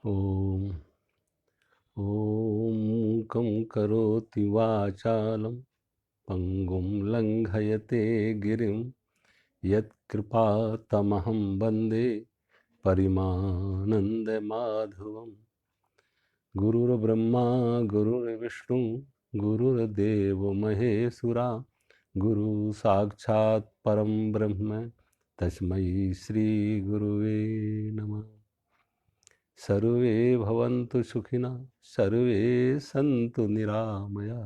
ॐ कं करोति वाचालं पङ्गुं लङ्घयते गिरिं यत्कृपातमहं वन्दे परिमानन्दमाधवम्। गुरुर्ब्रह्मा गुरुर्विष्णु गुरुर्देवो महेश्वरा गुरु साक्षात् परं ब्रह्म तस्मै श्री गुरुवे नमः। सर्वे भवन्तु सुखिनः, सर्वे सन्तु निरामया,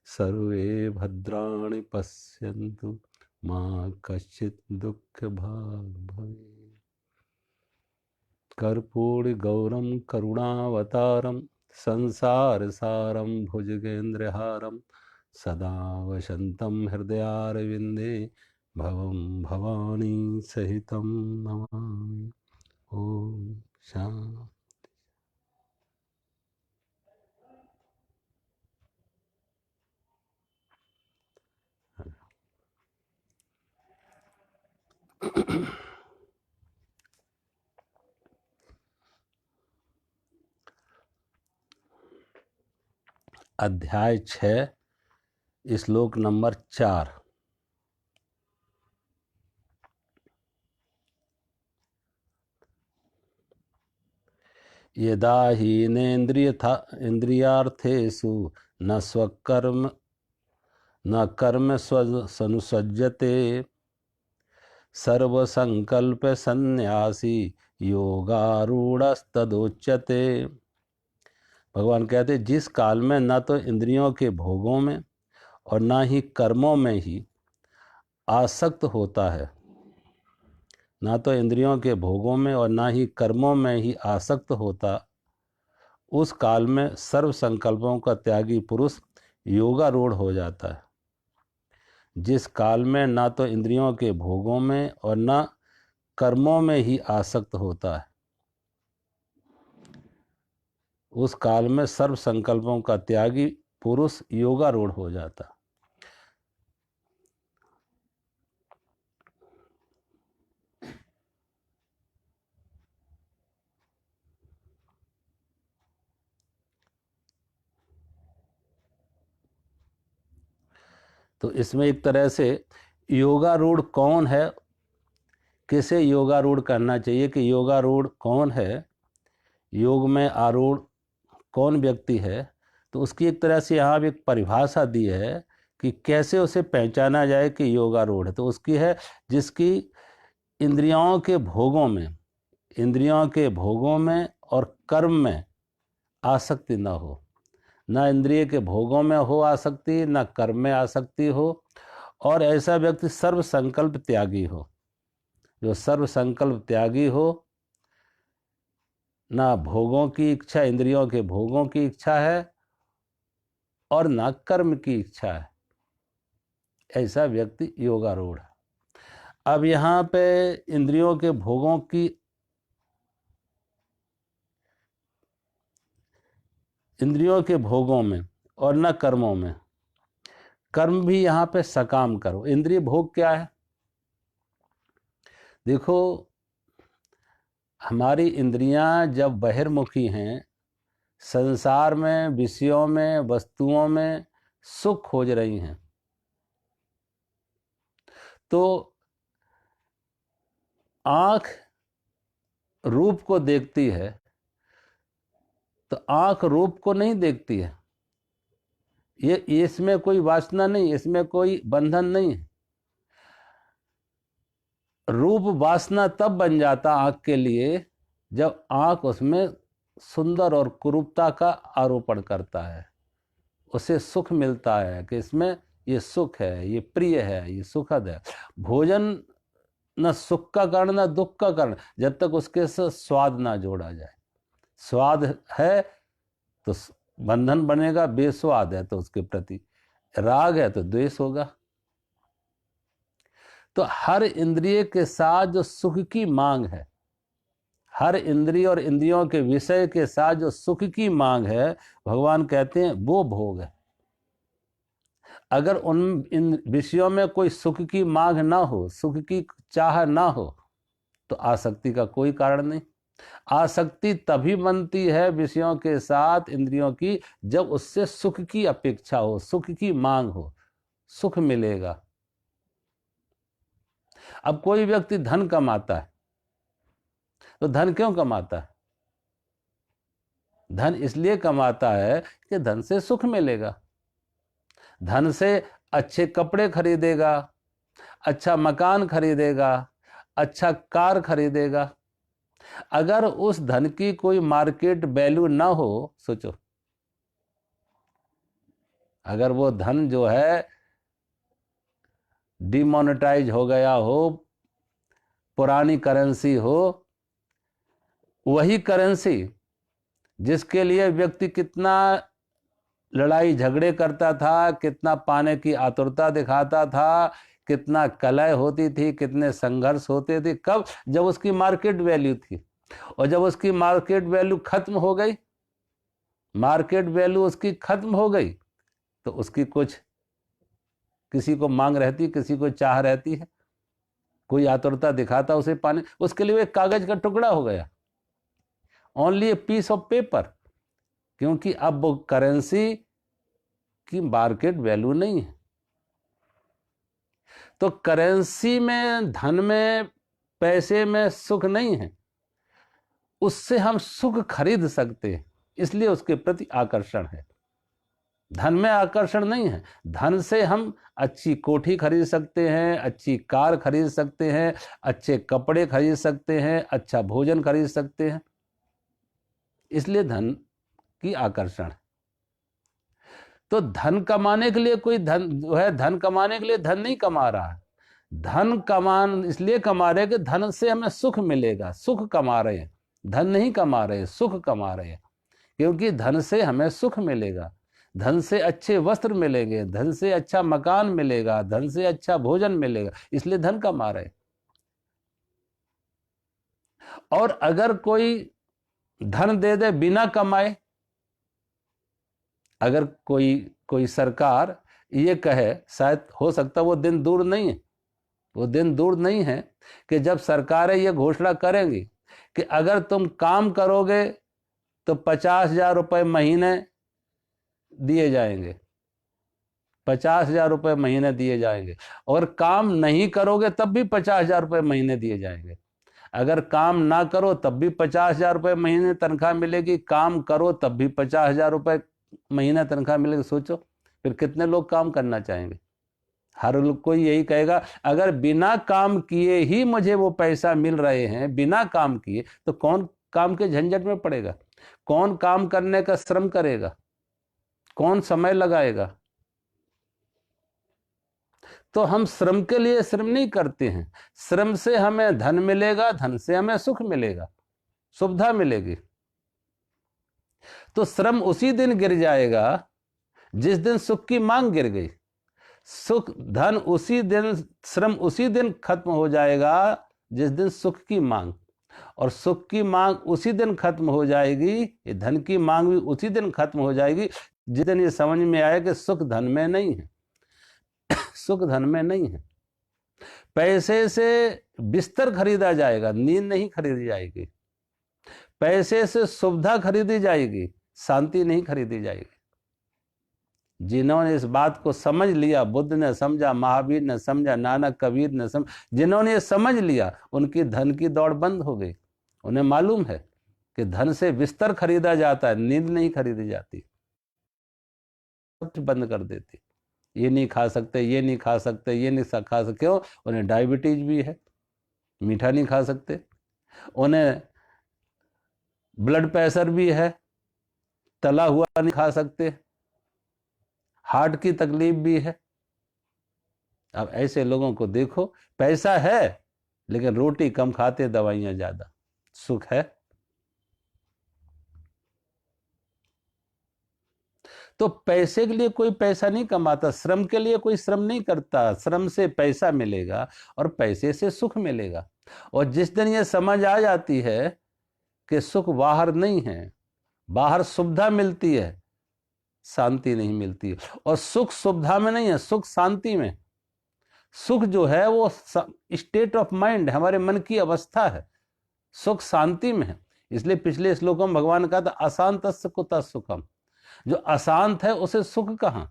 सर्वे भद्राणि पश्यन्तु मा कश्चित् दुःखभाग् भवेत्। कर्पूरगौरं करुणावतारं संसारसारं भुजगेन्द्रहारं सदा वसन्तं हृदयारविन्दे भवं भवानी सहितं नमामि। ओम शांति। अध्याय 6 श्लोक नंबर 4। यदा इंद्रियार्थेषु न स्वकर्म न कर्म संसज्जते सर्वसंकल्प सन्यासी योगारूढ़स्तदोच्यते। भगवान कहते जिस काल में न तो इंद्रियों के भोगों में और न ही कर्मों में ही आसक्त होता है, ना तो इंद्रियों के भोगों में और ना ही कर्मों में ही आसक्त होता, उस काल में सर्व संकल्पों का त्यागी पुरुष योगारूढ़ हो जाता है। जिस काल में ना तो इंद्रियों के भोगों में और ना कर्मों में ही आसक्त होता है, उस काल में सर्व संकल्पों का त्यागी पुरुष योगारूढ़ हो जाता है। तो इसमें एक तरह से योगारूढ़ कौन है, किसे योगारूढ़ करना चाहिए, कि योगारूढ़ कौन है, योग में आरूढ़ कौन व्यक्ति है, तो उसकी एक तरह से यहाँ एक परिभाषा दी है कि कैसे उसे पहचाना जाए कि योगारूढ़ है। तो उसकी है जिसकी इंद्रियों के भोगों में और कर्म में आसक्ति न हो, ना इंद्रिय के भोगों में हो आसक्ति, ना कर्म में आसक्ति हो, और ऐसा व्यक्ति सर्व संकल्प त्यागी हो। जो सर्व संकल्प त्यागी हो, ना भोगों की इच्छा, इंद्रियों के भोगों की इच्छा है और ना कर्म की इच्छा है, ऐसा व्यक्ति योगारूढ़ है। अब यहाँ पे इंद्रियों के भोगों की, इंद्रियों के भोगों में और न कर्मों में, कर्म भी यहाँ पे सकाम करो। इंद्रिय भोग क्या है? देखो, हमारी इंद्रियां जब बहिर्मुखी हैं, संसार में, विषयों में, वस्तुओं में सुख खोज रही हैं, तो आंख रूप को देखती है, तो आंख रूप को नहीं देखती है। ये इसमें कोई वासना नहीं, इसमें कोई बंधन नहीं है। रूप वासना तब बन जाता आंख के लिए जब आंख उसमें सुंदर और कुरूपता का आरोपण करता है, उसे सुख मिलता है कि इसमें ये सुख है, ये प्रिय है, ये सुखद है। भोजन न सुख का कारण न दुख का कारण, जब तक उसके साथ स्वाद ना जोड़ा जाए। स्वाद है तो बंधन बनेगा, बेस्वाद है तो उसके प्रति राग है तो द्वेष होगा। तो हर इंद्रिय के साथ जो सुख की मांग है, हर इंद्रिय और इंद्रियों के विषय के साथ जो सुख की मांग है, भगवान कहते हैं वो भोग है। अगर इन विषयों में कोई सुख की मांग ना हो, सुख की चाह ना हो, तो आसक्ति का कोई कारण नहीं। आसक्ति तभी बनती है विषयों के साथ इंद्रियों की, जब उससे सुख की अपेक्षा हो, सुख की मांग हो, सुख मिलेगा। अब कोई व्यक्ति धन कमाता है, तो धन क्यों कमाता है? धन इसलिए कमाता है कि धन से सुख मिलेगा। धन से अच्छे कपड़े खरीदेगा, अच्छा मकान खरीदेगा, अच्छा कार खरीदेगा। अगर उस धन की कोई मार्केट वैल्यू ना हो, सोचो, अगर वो धन जो है डिमोनेटाइज हो गया हो, पुरानी करेंसी हो, वही करेंसी जिसके लिए व्यक्ति कितना लड़ाई झगड़े करता था, कितना पाने की आतुरता दिखाता था, कितना कलह होती थी, कितने संघर्ष होते थे, कब? जब उसकी मार्केट वैल्यू थी। और जब उसकी मार्केट वैल्यू खत्म हो गई, मार्केट वैल्यू उसकी खत्म हो गई, तो उसकी कुछ, किसी को मांग रहती, किसी को चाह रहती है, कोई आतुरता दिखाता उसे पाने, उसके लिए वो एक कागज का टुकड़ा हो गया, only a piece of paper, क्योंकि अब वो करेंसी की मार्केट वैल्यू नहीं है। तो करेंसी में, धन में, पैसे में सुख नहीं है, उससे हम सुख खरीद सकते हैं, इसलिए उसके प्रति आकर्षण है। धन में आकर्षण नहीं है। धन से हम अच्छी कोठी खरीद सकते हैं, अच्छी कार खरीद सकते हैं, अच्छे कपड़े खरीद सकते हैं, अच्छा भोजन खरीद सकते हैं, इसलिए धन की आकर्षण है। तो धन कमाने के लिए कोई धन जो है, धन कमाने के लिए धन नहीं कमा रहा है, धन कमान इसलिए कमा रहे कि धन से हमें सुख मिलेगा, सुख कमा रहे हैं, धन नहीं कमा रहे, सुख कमा रहे हैं, क्योंकि धन से हमें सुख मिलेगा, धन से अच्छे वस्त्र मिलेंगे, धन से अच्छा मकान मिलेगा, धन से अच्छा भोजन मिलेगा, इसलिए धन कमा रहे। और अगर कोई धन दे दे बिना कमाए, अगर कोई सरकार ये कहे, शायद हो सकता वो दिन दूर नहीं है, वो दिन दूर नहीं है कि जब सरकारें ये घोषणा करेंगी कि अगर तुम काम करोगे तो 50,000 रुपये महीने दिए जाएंगे, 50,000 रुपये महीने दिए जाएंगे, और काम नहीं करोगे तब भी 50,000 रुपये महीने दिए जाएंगे। अगर काम ना करो तब भी 50,000 रुपये महीने तनख्वाह मिलेगी, काम करो तब भी 50,000 रुपये महीना तनख्वाह मिलेगी। सोचो फिर कितने लोग काम करना चाहेंगे? हर लोग कोई यही कहेगा, अगर बिना काम किए ही मुझे वो पैसा मिल रहे हैं, बिना काम किए, तो कौन काम के झंझट में पड़ेगा? कौन काम करने का श्रम करेगा? कौन समय लगाएगा? तो हम श्रम के लिए श्रम नहीं करते हैं। श्रम से हमें धन मिलेगा, धन से हमें सुख मिलेगा, सुविधा मिलेगी। तो श्रम उसी दिन गिर जाएगा जिस दिन सुख की मांग गिर गई। सुख धन उसी दिन, श्रम उसी दिन खत्म हो जाएगा जिस दिन सुख की मांग, और सुख की मांग उसी दिन खत्म हो जाएगी, ये धन की मांग भी उसी दिन खत्म हो जाएगी जिस दिन ये समझ में आए कि सुख धन में नहीं है, सुख धन में नहीं है। पैसे से बिस्तर खरीदा जाएगा, नींद नहीं खरीदी जाएगी। पैसे से सुविधा खरीदी जाएगी, शांति नहीं खरीदी जाएगी। जिन्होंने इस बात को समझ लिया, बुद्ध ने समझा, महावीर ने समझा, नानक कबीर ने समझ, जिन्होंने ये समझ लिया, उनकी धन की दौड़ बंद हो गई। उन्हें मालूम है कि धन से बिस्तर खरीदा जाता है, नींद नहीं खरीदी जाती। बंद कर देती, ये नहीं खा सकते, ये नहीं खा सकते, ये नहीं खा सकते। क्यों? उन्हें डायबिटीज भी है, मीठा नहीं खा सकते, उन्हें ब्लड प्रेशर भी है, तला हुआ नहीं खा सकते, हार्ट की तकलीफ भी है। अब ऐसे लोगों को देखो, पैसा है लेकिन रोटी कम खाते, दवाइयां ज्यादा। सुख है? तो पैसे के लिए कोई पैसा नहीं कमाता, श्रम के लिए कोई श्रम नहीं करता। श्रम से पैसा मिलेगा और पैसे से सुख मिलेगा। और जिस दिन ये समझ आ जाती है कि सुख बाहर नहीं है, बाहर सुविधा मिलती है, शांति नहीं मिलती है। और सुख सुविधा में नहीं है, सुख शांति में। सुख जो है वो स्टेट ऑफ माइंड, हमारे मन की अवस्था है। सुख शांति में है। इसलिए पिछले श्लोकों में भगवान ने कहा था अशांतस्य कुतः सुखम। जो अशांत है उसे सुख कहां?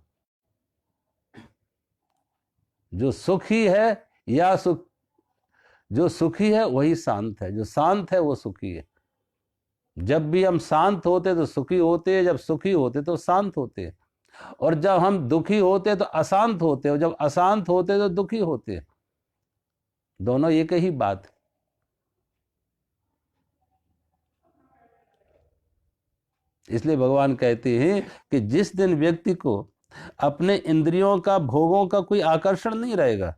जो सुखी है या सुख, जो सुखी है वही शांत है, जो शांत है वो सुखी है। जब भी हम शांत होते तो सुखी होते हैं, जब सुखी होते तो शांत होते हैं, और जब हम दुखी होते तो अशांत होते हैं, और जब अशांत होते तो दुखी होते हैं। दोनों एक ही बात है। इसलिए भगवान कहते हैं कि जिस दिन व्यक्ति को अपने इंद्रियों का, भोगों का कोई आकर्षण नहीं रहेगा,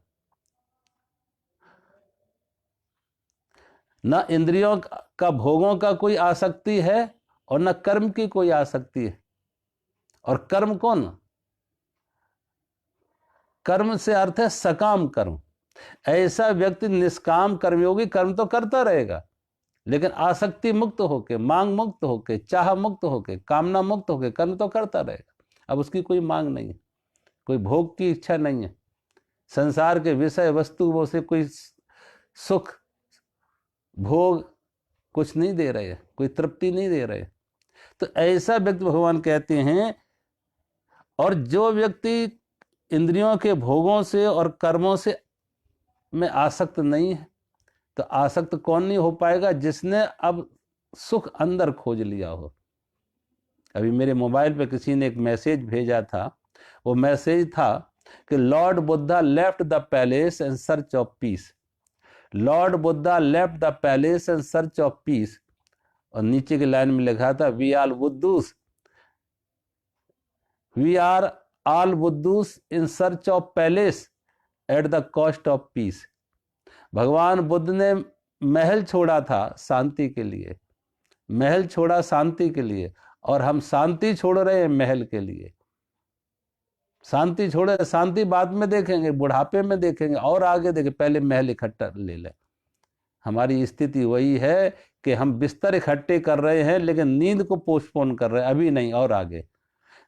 न इंद्रियों का, भोगों का कोई आसक्ति है और न कर्म की कोई आसक्ति है। और कर्म कौन? कर्म से अर्थ है सकाम कर्म। ऐसा व्यक्ति निष्काम कर्मयोगी कर्म तो करता रहेगा, लेकिन आसक्ति मुक्त होके, मांग मुक्त होके, चाह मुक्त होके, कामना मुक्त होके कर्म तो करता रहेगा। अब उसकी कोई मांग नहीं है, कोई भोग की इच्छा नहीं है, संसार के विषय वस्तु से कोई सुख भोग कुछ नहीं दे रहे, कोई तृप्ति नहीं दे रहे। तो ऐसा व्यक्ति भगवान कहते हैं, और जो व्यक्ति इंद्रियों के भोगों से और कर्मों से में आसक्त नहीं है, तो आसक्त कौन नहीं हो पाएगा? जिसने अब सुख अंदर खोज लिया हो। अभी मेरे मोबाइल पे किसी ने एक मैसेज भेजा था, वो मैसेज था कि lord Buddha left the palace in search of peace. Lord Buddha left the palace in search of peace, और नीचे की लाइन में लिखा था we are buddhus, we are all buddhus in search of palace at the cost of peace. भगवान बुद्ध ने महल छोड़ा था शांति के लिए, महल छोड़ा शांति के लिए, और हम शांति छोड़ रहे हैं महल के लिए। शांति छोड़े, शांति बाद में देखेंगे, बुढ़ापे में देखेंगे, और आगे देखें, पहले महल इकट्ठा ले लें। हमारी स्थिति वही है कि हम बिस्तर इकट्ठे कर रहे हैं, लेकिन नींद को पोस्टपोन कर रहे हैं, अभी नहीं और आगे।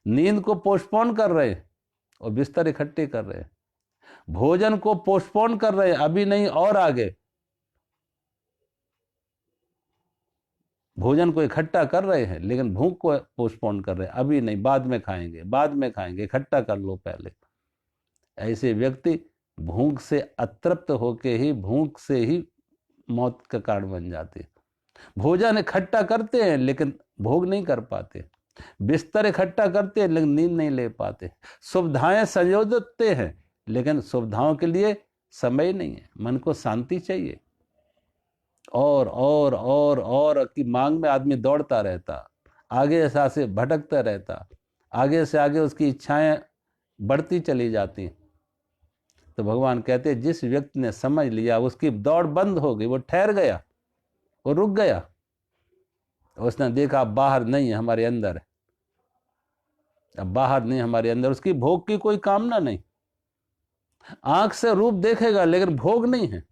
नींद को पोस्टपोन कर रहे हैं और बिस्तर इकट्ठे कर रहे हैं। भोजन को पोस्टपोन कर रहे हैं, अभी नहीं और आगे। भोजन को इकट्ठा कर रहे हैं, लेकिन भूख को पोस्टपोन कर रहे हैं, अभी नहीं, बाद में खाएंगे, बाद में खाएंगे, इकट्ठा कर लो पहले। ऐसे व्यक्ति भूख से अतृप्त होके ही, भूख से ही मौत का कारण बन जाते हैं। भोजन इकट्ठा करते हैं लेकिन भोग नहीं कर पाते, बिस्तर इकट्ठा करते हैं लेकिन नींद नहीं ले पाते, सुविधाएं संयोजते हैं लेकिन सुविधाओं के लिए समय नहीं है। मन को शांति चाहिए, और की मांग में आदमी दौड़ता रहता, आगे से भटकता रहता, आगे से आगे उसकी इच्छाएं बढ़ती चली जाती। तो भगवान कहते हैं जिस व्यक्ति ने समझ लिया, उसकी दौड़ बंद हो गई, वो ठहर गया, वो रुक गया, उसने देखा बाहर नहीं है, हमारे अंदर है। अब बाहर नहीं, हमारे अंदर, उसकी भोग की कोई कामना नहीं। आंख से रूप देखेगा लेकिन भोग नहीं है।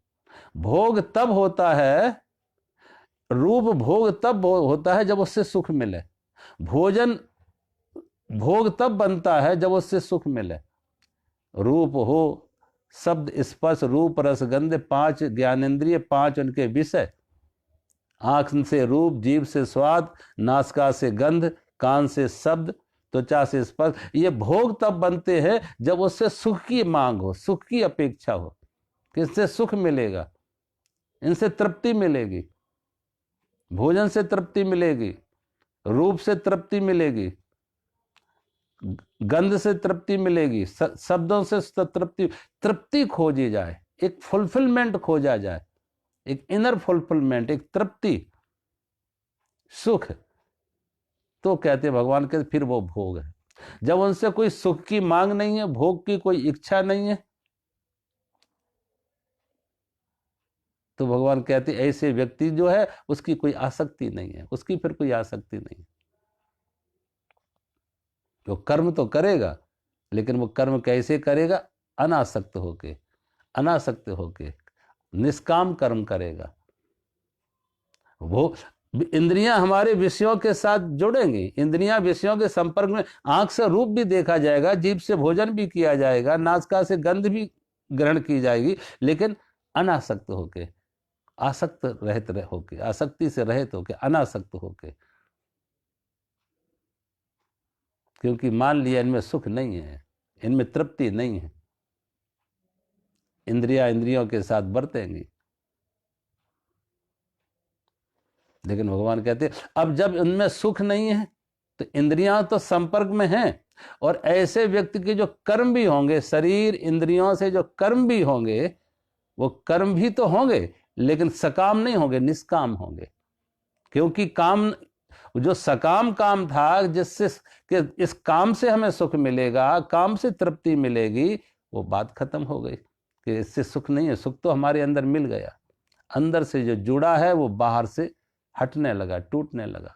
भोग तब होता है, रूप भोग तब होता है जब उससे सुख मिले। भोजन भोग तब बनता है जब उससे सुख मिले। रूप हो, शब्द स्पर्श रूप रस गंध, 5 ज्ञानेंद्रिय, 5 उनके विषय। आंख से रूप, जीभ से स्वाद, नासिका से गंध, कान से शब्द, त्वचा से स्पर्श। ये भोग तब बनते हैं जब उससे सुख की मांग हो, सुख की अपेक्षा हो कि इससे सुख मिलेगा, इनसे तृप्ति मिलेगी। भोजन से तृप्ति मिलेगी, रूप से तृप्ति मिलेगी, गंध से तृप्ति मिलेगी, शब्दों से तृप्ति खोजी जाए, एक फुलफिलमेंट खोजा जाए, एक इनर फुलफिलमेंट, एक तृप्ति, सुख। तो कहते भगवान के फिर वो भोग है। जब उनसे कोई सुख की मांग नहीं है, भोग की कोई इच्छा नहीं है, तो भगवान कहते ऐसे व्यक्ति जो है उसकी कोई आसक्ति नहीं है, उसकी फिर कोई आसक्ति नहीं है। वो कर्म तो करेगा, लेकिन वो कर्म कैसे करेगा? अनासक्त होके, अनासक्त होके निष्काम कर्म करेगा। वो इंद्रियां हमारे विषयों के साथ जुड़ेंगी, इंद्रियां विषयों के संपर्क में, आंख से रूप भी देखा जाएगा, जीभ से भोजन भी किया जाएगा, नासिका से गंध भी ग्रहण की जाएगी, लेकिन अनासक्त होके, आसक्त रहित होके, आसक्ति से रहित होके, अनासक्त होके। क्योंकि मान लिया इनमें सुख नहीं है, इनमें तृप्ति नहीं है, इंद्रियां इंद्रियों के साथ बरतेंगी। लेकिन भगवान कहते अब जब इनमें सुख नहीं है तो इंद्रियां तो संपर्क में हैं, और ऐसे व्यक्ति के जो कर्म भी होंगे, शरीर इंद्रियों से जो कर्म भी होंगे, वो कर्म भी तो होंगे लेकिन सकाम नहीं होंगे, निष्काम होंगे। क्योंकि काम, जो सकाम काम था, जिससे कि इस काम से हमें सुख मिलेगा, काम से तृप्ति मिलेगी, वो बात खत्म हो गई कि इससे सुख नहीं है। सुख तो हमारे अंदर मिल गया, अंदर से जो जुड़ा है वो बाहर से हटने लगा, टूटने लगा।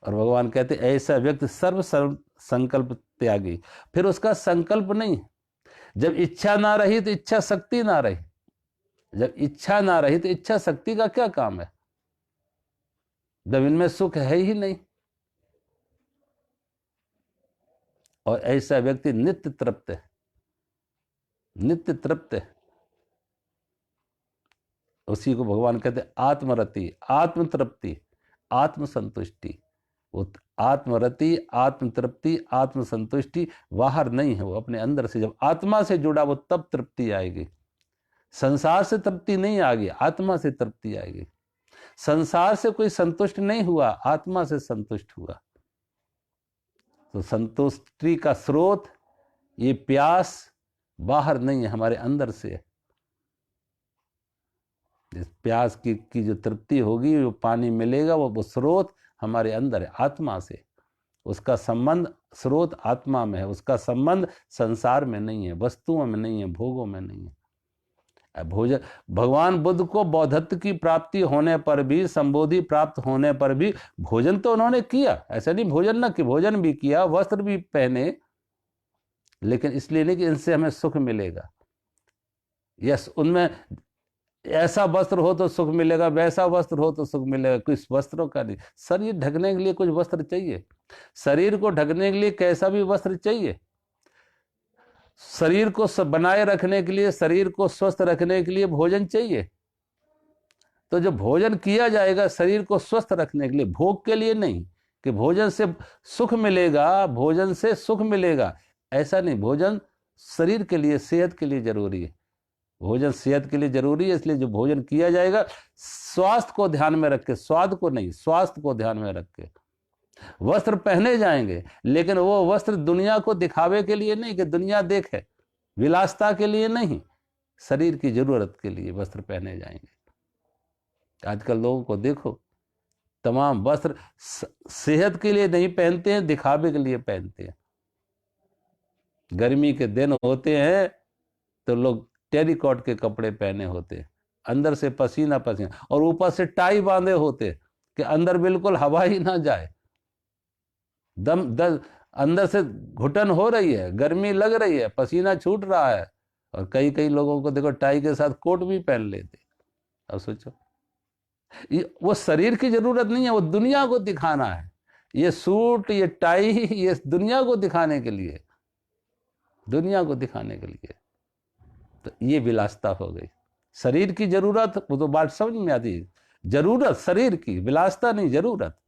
और भगवान कहते ऐसा व्यक्ति सर्व संकल्प त्यागी। फिर उसका संकल्प नहीं, जब इच्छा ना रही तो इच्छा शक्ति ना रही, जब इच्छा ना रही तो इच्छा शक्ति का क्या काम है, जब इनमें सुख है ही नहीं। और ऐसा व्यक्ति नित्य तृप्त है, नित्य तृप्त है। उसी को भगवान कहते आत्मरति, आत्म तृप्ति, आत्म संतुष्टि। वो आत्मरति, आत्म तृप्ति, आत्म संतुष्टि बाहर नहीं है, वो अपने अंदर से जब आत्मा से जुड़ा वो तब तृप्ति आएगी। संसार से तृप्ति नहीं आएगी, आत्मा से तृप्ति आएगी। संसार से कोई संतुष्ट नहीं हुआ, आत्मा से संतुष्ट हुआ। तो संतुष्टि का स्रोत, ये प्यास बाहर नहीं है, हमारे अंदर से है। इस प्यास की जो तृप्ति होगी, वो पानी मिलेगा, वो स्रोत हमारे अंदर है, आत्मा से। उसका संबंध स्रोत आत्मा में है, उसका संबंध संसार में नहीं है, वस्तुओं में नहीं है, भोगों में नहीं है। भोजन, भगवान बुद्ध को बौद्धत्व की प्राप्ति होने पर भी, संबोधि प्राप्त होने पर भी भोजन तो उन्होंने किया, ऐसा नहीं भोजन ना कि, भोजन भी किया, वस्त्र भी पहने, लेकिन इसलिए नहीं कि इनसे हमें सुख मिलेगा। यस, उनमें ऐसा वस्त्र हो तो सुख मिलेगा, वैसा वस्त्र हो तो सुख मिलेगा, कुछ वस्त्रों का नहीं। शरीर ढकने के लिए कुछ वस्त्र चाहिए, शरीर को ढकने के लिए कैसा भी वस्त्र चाहिए, शरीर को बनाए रखने के लिए, शरीर को स्वस्थ रखने के लिए भोजन चाहिए। तो जो भोजन किया जाएगा शरीर को स्वस्थ रखने के लिए, भोग के लिए नहीं कि भोजन से सुख मिलेगा, भोजन से सुख मिलेगा, ऐसा नहीं। भोजन शरीर के लिए, सेहत के लिए जरूरी है, भोजन सेहत के लिए जरूरी है। इसलिए जो भोजन किया जाएगा स्वास्थ्य को ध्यान में रख के, स्वाद को नहीं, स्वास्थ्य को ध्यान में रख के। वस्त्र पहने जाएंगे, लेकिन वो वस्त्र दुनिया को दिखावे के लिए नहीं कि दुनिया देखे, विलासता के लिए नहीं, शरीर की जरूरत के लिए वस्त्र पहने जाएंगे। आजकल लोगों को देखो, तमाम वस्त्र सेहत के लिए नहीं पहनते हैं, दिखावे के लिए पहनते हैं। गर्मी के दिन होते हैं तो लोग टेरिकॉट के कपड़े पहने होते, अंदर से पसीना पसीना, और ऊपर से टाई बांधे होते कि अंदर बिल्कुल हवा ही ना जाए। अंदर से घुटन हो रही है, गर्मी लग रही है, पसीना छूट रहा है, और कई कई लोगों को देखो टाई के साथ कोट भी पहन लेते। अब सोचो, वो शरीर की जरूरत नहीं है, वो दुनिया को दिखाना है। ये सूट, ये टाई, ये दुनिया को दिखाने के लिए, दुनिया को दिखाने के लिए। तो ये विलासता हो गई। शरीर की जरूरत, वो तो बात समझ में आती है, जरूरत शरीर की, विलासता नहीं, जरूरत।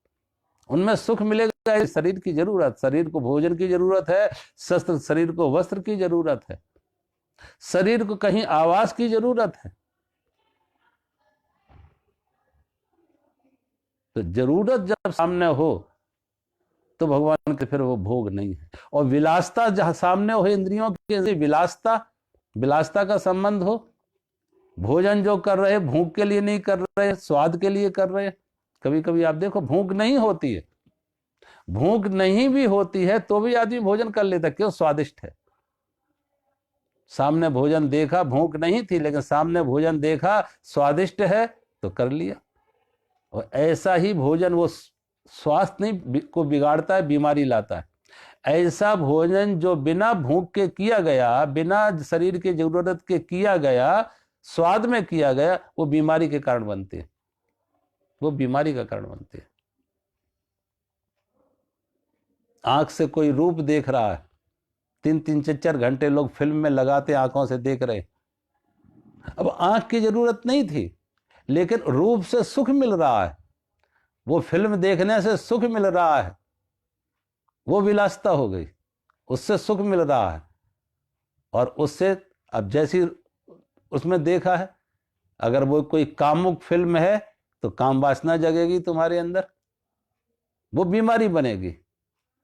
उनमें सुख मिलेगा, शरीर की जरूरत, शरीर को भोजन की जरूरत है, शरीर को वस्त्र की जरूरत है, शरीर को कहीं आवास की जरूरत है। तो जरूरत जब सामने हो तो भगवान के फिर वो भोग नहीं है। और विलासता जहां सामने हो, इंद्रियों की विलासता, विलासता का संबंध हो, भोजन जो कर रहे भूख के लिए नहीं कर रहे, स्वाद के लिए कर रहे। कभी कभी आप देखो भूख नहीं होती है, भूख नहीं भी होती है तो भी आदमी भोजन कर लेता, क्यों? स्वादिष्ट है। सामने भोजन देखा, भूख नहीं थी लेकिन सामने भोजन देखा, स्वादिष्ट है तो कर लिया। और ऐसा ही भोजन वो स्वास्थ्य नहीं को बिगाड़ता है, बीमारी लाता है। ऐसा भोजन जो बिना भूख के किया गया, बिना शरीर की जरूरत के किया गया, स्वाद में किया गया, वो बीमारी के कारण बनते हैं, वो बीमारी का कारण बनते हैं। आंख से कोई रूप देख रहा है, 3-3 4-4 घंटे लोग फिल्म में लगाते आंखों से देख रहे, अब आंख की जरूरत नहीं थी, लेकिन रूप से सुख मिल रहा है, वो फिल्म देखने से सुख मिल रहा है, वो विलासिता हो गई, उससे सुख मिल रहा है। और उससे अब जैसी उसमें देखा है, अगर वो कोई कामुक फिल्म है तो काम वासना जगेगी तुम्हारे अंदर, वो बीमारी बनेगी,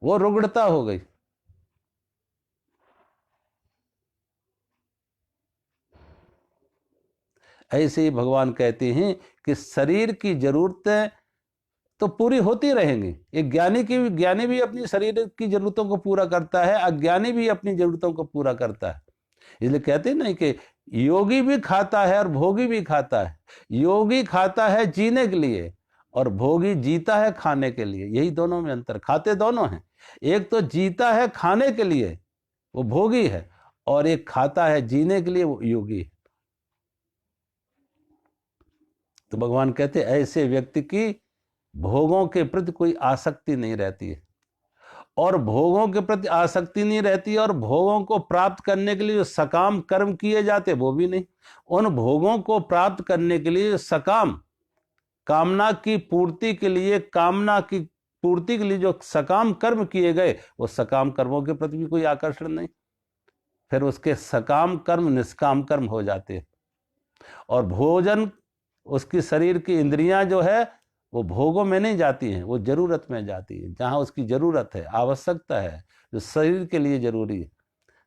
वो रुग्णता हो गई। ऐसे ही भगवान कहते हैं कि शरीर की जरूरतें तो पूरी होती रहेंगी। एक ज्ञानी भी अपनी शरीर की जरूरतों को पूरा करता है, अज्ञानी भी अपनी जरूरतों को पूरा करता है। इसलिए कहते हैं ना कि योगी भी खाता है और भोगी भी खाता है। योगी खाता है जीने के लिए और भोगी जीता है खाने के लिए। यही दोनों में अंतर, खाते दोनों हैं। एक तो जीता है खाने के लिए, वो भोगी है, और एक खाता है जीने के लिए, वो योगी है। तो भगवान कहते हैं ऐसे व्यक्ति की भोगों के प्रति कोई आसक्ति नहीं रहती है, और भोगों के प्रति आसक्ति नहीं रहती, और भोगों को प्राप्त करने के लिए जो सकाम कर्म किए जाते वो भी नहीं। उन भोगों को प्राप्त करने के लिए सकाम कामना की पूर्ति के लिए, कामना की पूर्ति के लिए जो सकाम कर्म किए गए, वो सकाम कर्मों के प्रति भी कोई आकर्षण नहीं। फिर उसके सकाम कर्म निष्काम कर्म हो जाते हैं। और भोजन, उसकी शरीर की इंद्रियां जो है वो भोगों में नहीं जाती हैं, वो जरूरत में जाती है, जहां उसकी जरूरत है, आवश्यकता है, जो शरीर के लिए जरूरी है।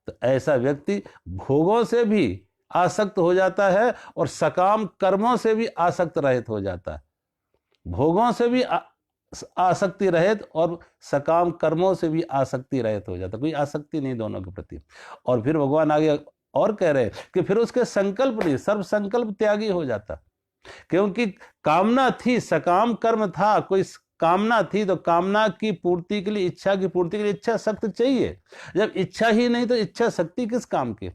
तो ऐसा व्यक्ति भोगों से भी आसक्त हो जाता है और सकाम कर्मों से भी आसक्त रहित हो जाता है। भोगों से भी आसक्ति रहित और सकाम कर्मों से भी आसक्ति रहित हो जाता, कोई आसक्ति नहीं दोनों के प्रति। और फिर भगवान आगे और कह रहे हैं कि फिर उसके संकल्प नहीं, सर्व संकल्प त्यागी हो जाता। क्योंकि कामना थी, सकाम कर्म था, कोई कामना थी, तो कामना की पूर्ति के लिए, इच्छा की पूर्ति के लिए इच्छा शक्ति चाहिए। जब इच्छा ही नहीं तो इच्छा शक्ति किस काम की?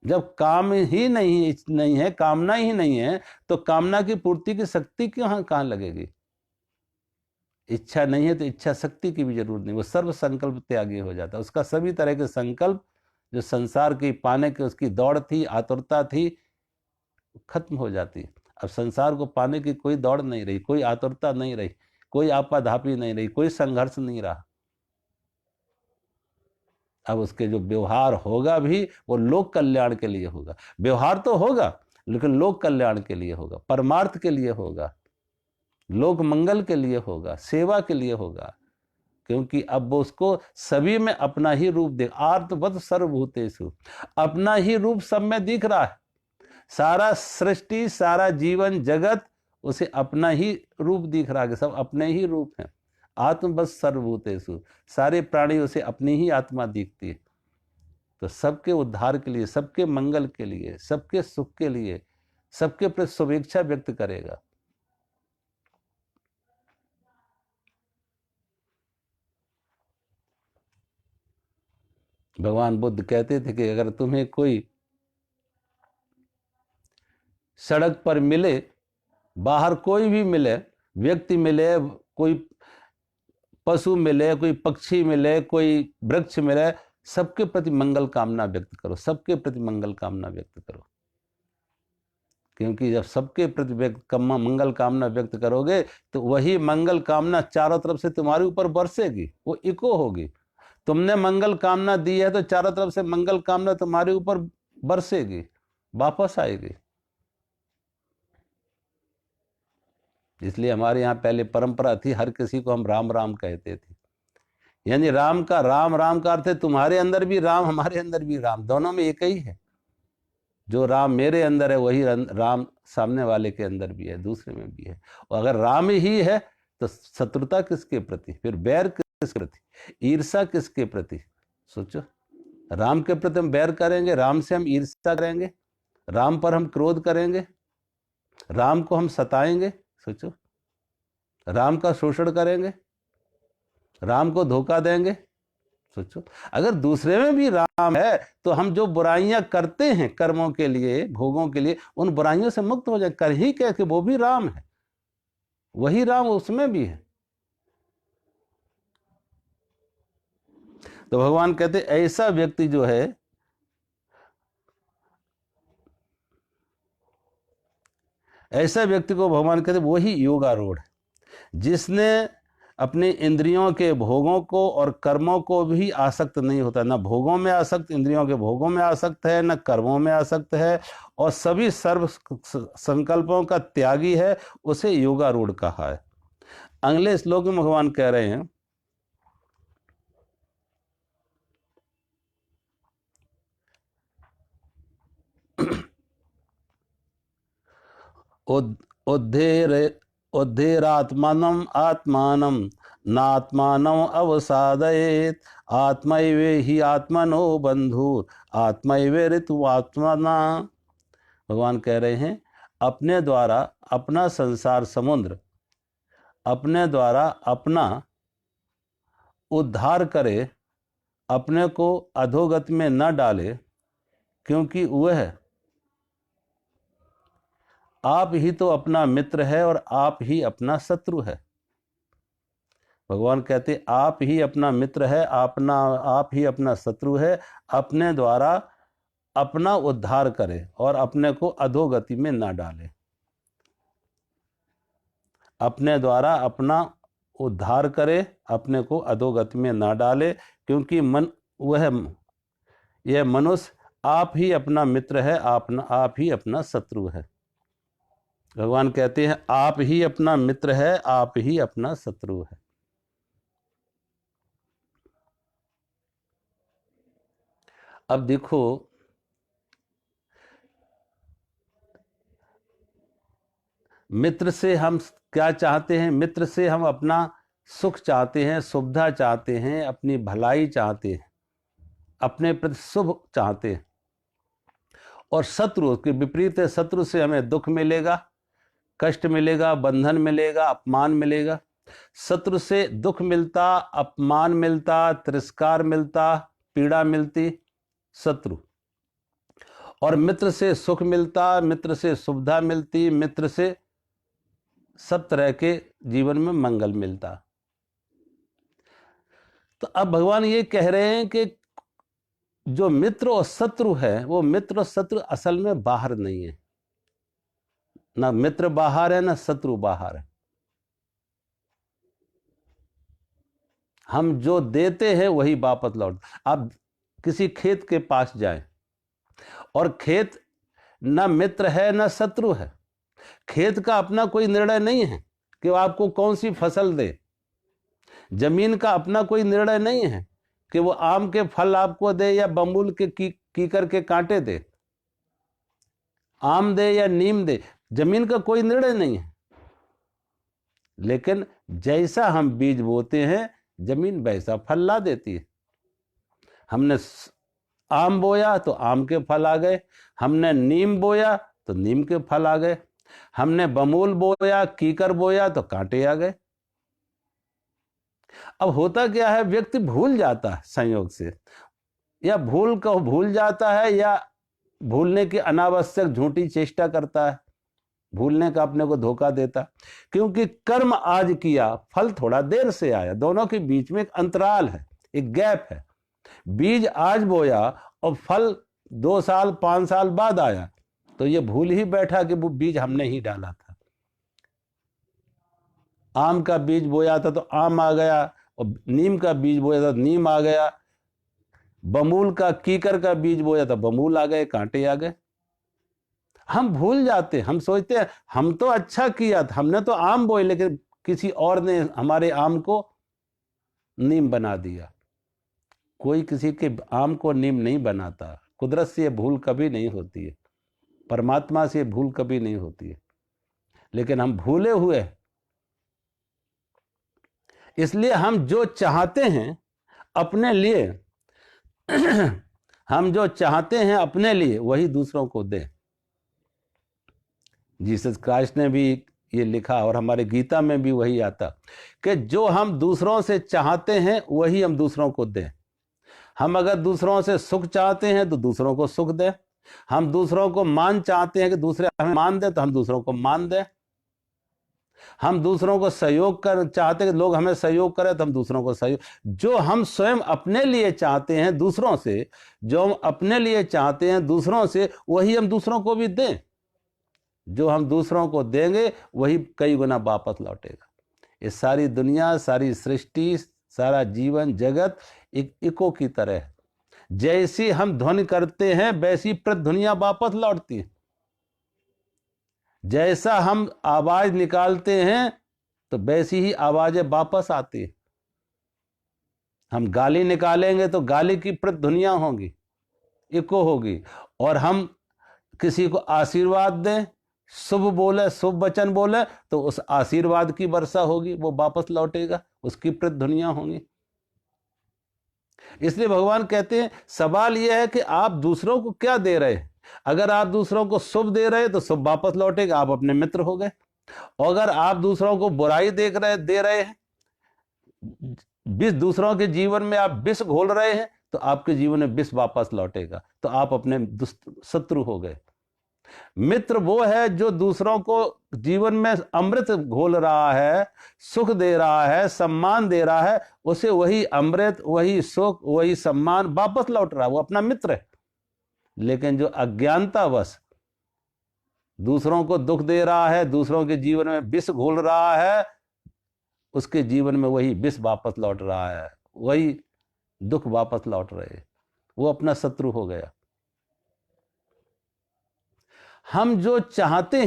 जब काम ही नहीं है, कामना ही नहीं है, तो कामना की पूर्ति की शक्ति कहां लगेगी? इच्छा नहीं है तो इच्छा शक्ति की भी जरूरत नहीं, वो सर्व संकल्प त्यागी हो जाता है। उसका सभी तरह के संकल्प जो संसार की पाने की उसकी दौड़ थी, आतुरता थी, खत्म हो जाती है। अब संसार को पाने की कोई दौड़ नहीं रही, कोई आतुरता नहीं रही, कोई आपाधापी नहीं रही, कोई संघर्ष नहीं रहा। अब उसके जो व्यवहार होगा भी वो लोक कल्याण के लिए होगा। व्यवहार तो होगा लेकिन लोक कल्याण के लिए होगा, परमार्थ के लिए होगा, लोक मंगल के लिए होगा, सेवा के लिए होगा। क्योंकि अब वो उसको सभी में अपना ही रूप देख, आर्तवत सर्वभूतेषु, अपना ही रूप सब में दिख रहा है। सारा सृष्टि, सारा जीवन जगत उसे अपना ही रूप दिख रहा है कि सब अपने ही रूप हैं। आत्मबस सर्वभूतेषु, सारे प्राणी उसे अपनी ही आत्मा दिखती है। तो सबके उद्धार के लिए, सबके मंगल के लिए, सबके सुख के लिए, सबके प्रति शुभेच्छा व्यक्त करेगा। भगवान बुद्ध कहते थे कि अगर तुम्हें कोई सड़क पर मिले, बाहर कोई भी मिले, व्यक्ति मिले, कोई पशु मिले, कोई पक्षी मिले, कोई वृक्ष मिले, सबके प्रति मंगल कामना व्यक्त करो, सबके प्रति मंगल कामना व्यक्त करो। क्योंकि जब सबके प्रति मंगल कामना व्यक्त करोगे तो वही मंगल कामना चारों तरफ से तुम्हारे ऊपर बरसेगी, वो इको होगी। तुमने मंगल कामना दी है तो चारों तरफ से मंगल कामना तुम्हारे ऊपर बरसेगी, वापस आएगी। इसलिए हमारे यहाँ पहले परंपरा थी, हर किसी को हम राम राम कहते थे। यानी राम राम का अर्थ है तुम्हारे अंदर भी राम, हमारे अंदर भी राम, दोनों में एक ही है। जो राम मेरे अंदर है वही राम सामने वाले के अंदर भी है, दूसरे में भी है। और अगर राम ही है तो शत्रुता किसके प्रति, फिर बैर किसके प्रति, ईर्षा किसके प्रति? सोचो, राम के प्रति हम बैर करेंगे, राम से हम ईर्षा करेंगे, राम पर हम क्रोध करेंगे, राम को हम सताएंगे, सोचो, राम का शोषण करेंगे, राम को धोखा देंगे। सोचो, अगर दूसरे में भी राम है तो हम जो बुराइयां करते हैं कर्मों के लिए, भोगों के लिए, उन बुराइयों से मुक्त हो जाए। कर ही क्या कि वो भी राम है, वही राम उसमें भी है। तो भगवान कहते ऐसा व्यक्ति जो है ऐसा व्यक्ति को भगवान कहते वही योगारूढ़ है, जिसने अपने इंद्रियों के भोगों को और कर्मों को भी आसक्त नहीं होता, न भोगों में आसक्त, इंद्रियों के भोगों में आसक्त है, न कर्मों में आसक्त है, और सभी सर्व संकल्पों का त्यागी है, उसे योगारूढ़ कहा है। अगले श्लोक में भगवान कह रहे हैं, उद्धेरात्मानम आत्मानम नात्मानम अवसादयेत आत्मैवे ही आत्मनो बंधु आत्मैवे ऋतुआत्मना। भगवान कह रहे हैं, अपने द्वारा अपना संसार समुद्र, अपने द्वारा अपना उद्धार करे, अपने को अधोगति में न डाले, क्योंकि वह आप ही तो अपना मित्र है और आप ही अपना शत्रु है। भगवान कहते आप ही अपना मित्र है, आप ही अपना शत्रु है। अपने द्वारा अपना उद्धार करे और अपने को अधोगति में ना डाले। अपने द्वारा अपना उद्धार करे, अपने को अधोगति में ना डाले, क्योंकि यह मनुष्य आप ही अपना मित्र है, आप ही अपना शत्रु है। भगवान कहते हैं आप ही अपना मित्र है, आप ही अपना शत्रु है। अब देखो, मित्र से हम क्या चाहते हैं? मित्र से हम अपना सुख चाहते हैं, सुविधा चाहते हैं, अपनी भलाई चाहते हैं, अपने प्रति शुभ चाहते हैं। और शत्रु के विपरीत है, शत्रु से हमें दुख मिलेगा, कष्ट मिलेगा, बंधन मिलेगा, अपमान मिलेगा। शत्रु से दुख मिलता, अपमान मिलता, तिरस्कार मिलता, पीड़ा मिलती शत्रु। और मित्र से सुख मिलता, मित्र से सुविधा मिलती, मित्र से सब तरह के जीवन में मंगल मिलता। तो अब भगवान ये कह रहे हैं कि जो मित्र और शत्रु है, वो मित्र और शत्रु असल में बाहर नहीं है। ना मित्र बाहर है, ना शत्रु बाहर है। हम जो देते हैं वही वापस लौट। आप किसी खेत के पास जाएं और खेत ना मित्र है ना शत्रु है। खेत का अपना कोई निर्णय नहीं है कि वो आपको कौन सी फसल दे। जमीन का अपना कोई निर्णय नहीं है कि वो आम के फल आपको दे या बबूल के कीकर के कांटे दे, आम दे या नीम दे। जमीन का कोई निर्णय नहीं है। लेकिन जैसा हम बीज बोते हैं, जमीन वैसा फल ला देती है। हमने आम बोया तो आम के फल आ गए, हमने नीम बोया तो नीम के फल आ गए, हमने बबूल बोया, कीकर बोया तो कांटे आ गए। अब होता क्या है, व्यक्ति भूल जाता है संयोग से, या भूल जाता है, या भूलने की अनावश्यक झूठी चेष्टा करता है, भूलने का अपने को धोखा देता। क्योंकि कर्म आज किया, फल थोड़ा देर से आया। दोनों के बीच में एक अंतराल है, एक गैप है। बीज आज बोया और फल 2 साल 5 साल बाद आया, तो ये भूल ही बैठा कि वो बीज हमने ही डाला था। आम का बीज बोया था तो आम आ गया, और नीम का बीज बोया था नीम आ गया, बबूल का कीकर का बीज बोया था बबूल आ गए, कांटे आ गए। हम भूल जाते, हम सोचते हैं हम तो अच्छा किया था, हमने तो आम बोए, लेकिन किसी और ने हमारे आम को नीम बना दिया। कोई किसी के आम को नीम नहीं बनाता। कुदरत से ये भूल कभी नहीं होती है, परमात्मा से भूल कभी नहीं होती है। लेकिन हम भूले हुए, इसलिए हम जो चाहते हैं अपने लिए हम जो चाहते हैं अपने लिए वही दूसरों को दें। जीसस क्राइस्ट ने भी ये लिखा, और हमारे गीता में भी वही आता कि जो हम दूसरों से चाहते हैं वही हम दूसरों को दें। हम अगर दूसरों से सुख चाहते हैं तो दूसरों को सुख दें। हम दूसरों को मान चाहते हैं कि दूसरे हमें मान दें, तो हम दूसरों को मान दें। हम दूसरों को सहयोग कर चाहते हैं कि लोग हमें सहयोग करें, तो हम दूसरों को सहयोग। जो हम स्वयं अपने लिए चाहते हैं दूसरों से, जो हम अपने लिए चाहते हैं दूसरों से, वही हम दूसरों को भी दें। जो हम दूसरों को देंगे वही कई गुना वापस लौटेगा। ये सारी दुनिया, सारी सृष्टि, सारा जीवन जगत एक इको की तरह है। जैसी हम ध्वनि करते हैं वैसी प्रतिध्वनियां वापस लौटती हैं। जैसा हम आवाज निकालते हैं तो वैसी ही आवाजें वापस आती हैं। हम गाली निकालेंगे तो गाली की प्रतिध्वनियां होंगी, इको होगी। और हम किसी को आशीर्वाद दें, शुभ बोले, शुभ वचन बोले, तो उस आशीर्वाद की वर्षा होगी, वो वापस लौटेगा, उसकी प्रतिध्वनियां होंगी। इसलिए भगवान कहते हैं सवाल यह है कि आप दूसरों को क्या दे रहे हैं। अगर आप दूसरों को शुभ दे रहे हैं तो शुभ वापस लौटेगा, आप अपने मित्र हो गए। और अगर आप दूसरों को बुराई दे रहे हैं, विष दूसरों के जीवन में आप विष घोल रहे हैं, तो आपके जीवन में विष वापस लौटेगा, तो आप अपने शत्रु हो गए। मित्र वो है जो दूसरों को जीवन में अमृत घोल रहा है, सुख दे रहा है, सम्मान दे रहा है, उसे वही अमृत, वही सुख, वही सम्मान वापस लौट रहा है, वो अपना मित्र है। लेकिन जो अज्ञानतावश दूसरों को दुख दे रहा है, दूसरों के जीवन में विष घोल रहा है, उसके जीवन में वही विष वापस लौट रहा है, वही दुख वापस लौट रहे, वो अपना शत्रु हो गया। हम जो चाहते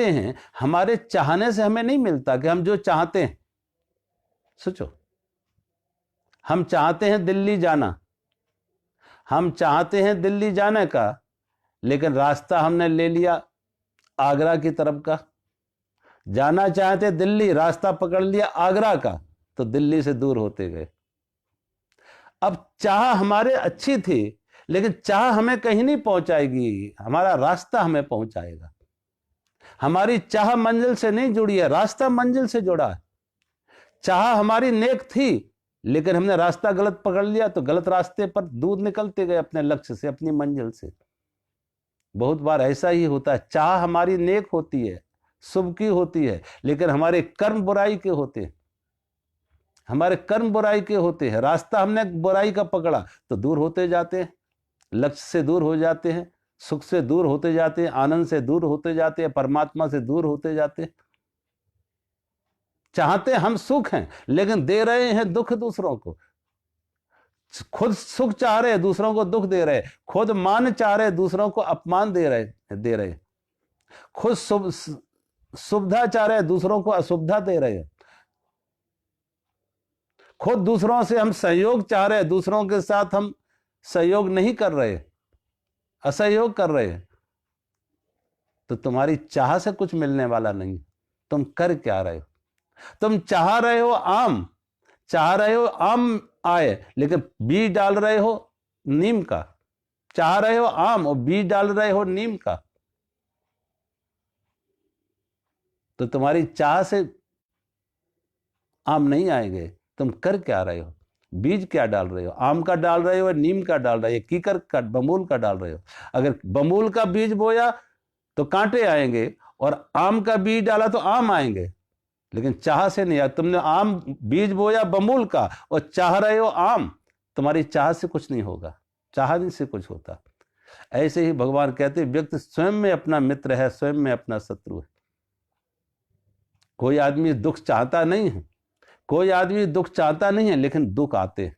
हैं हमारे चाहने से हमें नहीं मिलता कि हम जो चाहते हैं। सोचो, हम चाहते हैं दिल्ली जाना, हम चाहते हैं दिल्ली जाने का, लेकिन रास्ता हमने ले लिया आगरा की तरफ का। जाना चाहते दिल्ली, रास्ता पकड़ लिया आगरा का, तो दिल्ली से दूर होते गए। अब चाह हमारे अच्छी थी, लेकिन चाह हमें कहीं नहीं पहुंचाएगी, हमारा रास्ता हमें पहुंचाएगा। हमारी चाह मंजिल से नहीं जुड़ी है, रास्ता मंजिल से जुड़ा है। चाह हमारी नेक थी, लेकिन हमने रास्ता गलत पकड़ लिया, तो गलत रास्ते पर दूर निकलते गए अपने लक्ष्य से, अपनी मंजिल से। बहुत बार ऐसा ही होता है, चाह हमारी नेक होती है, शुभ की होती है, लेकिन हमारे कर्म बुराई के होते हैं, हमारे कर्म बुराई के होते हैं। रास्ता हमने बुराई का पकड़ा तो दूर होते जाते हैं, लक्ष्य से दूर हो जाते हैं, सुख से दूर होते जाते हैं, आनंद से दूर होते जाते हैं, परमात्मा से दूर होते जाते हैं। चाहते हम सुख हैं, लेकिन दे रहे हैं दुख दूसरों को। खुद सुख चाह रहे हैं, दूसरों को दुख दे रहे। खुद मान चाह रहे, दूसरों को अपमान दे रहे। खुद सुविधा चाह रहे, दूसरों को असुविधा दे रहे। खुद दूसरों से हम सहयोग चाह रहे, दूसरों के साथ हम सहयोग नहीं कर रहे, असहयोग कर रहे। तो तुम्हारी चाह से कुछ मिलने वाला नहीं। तुम कर क्या रहे हो? तुम चाह रहे हो आम आए, लेकिन बीज डाल रहे हो नीम का। चाह रहे हो आम और बीज डाल रहे हो नीम का। तो तुम्हारी चाह से आम नहीं आएंगे। तुम कर क्या रहे हो? बीज क्या डाल रहे हो? आम का डाल रहे हो, नीम का डाल रहे हो, कीकर का, बमूल का डाल रहे हो। अगर बमूल का बीज बोया तो कांटे आएंगे, और आम का बीज डाला तो आम आएंगे, लेकिन चाह से नहीं आया। तुमने आम बीज बोया बमूल का और चाह रहे हो आम, तुम्हारी चाह से कुछ नहीं होगा, चाहने से कुछ होता। ऐसे ही भगवान कहते हैं व्यक्ति स्वयं में अपना मित्र है, स्वयं में अपना शत्रु है। कोई आदमी दुख चाहता नहीं है, कोई आदमी दुख चाहता नहीं है, लेकिन दुख आते हैं।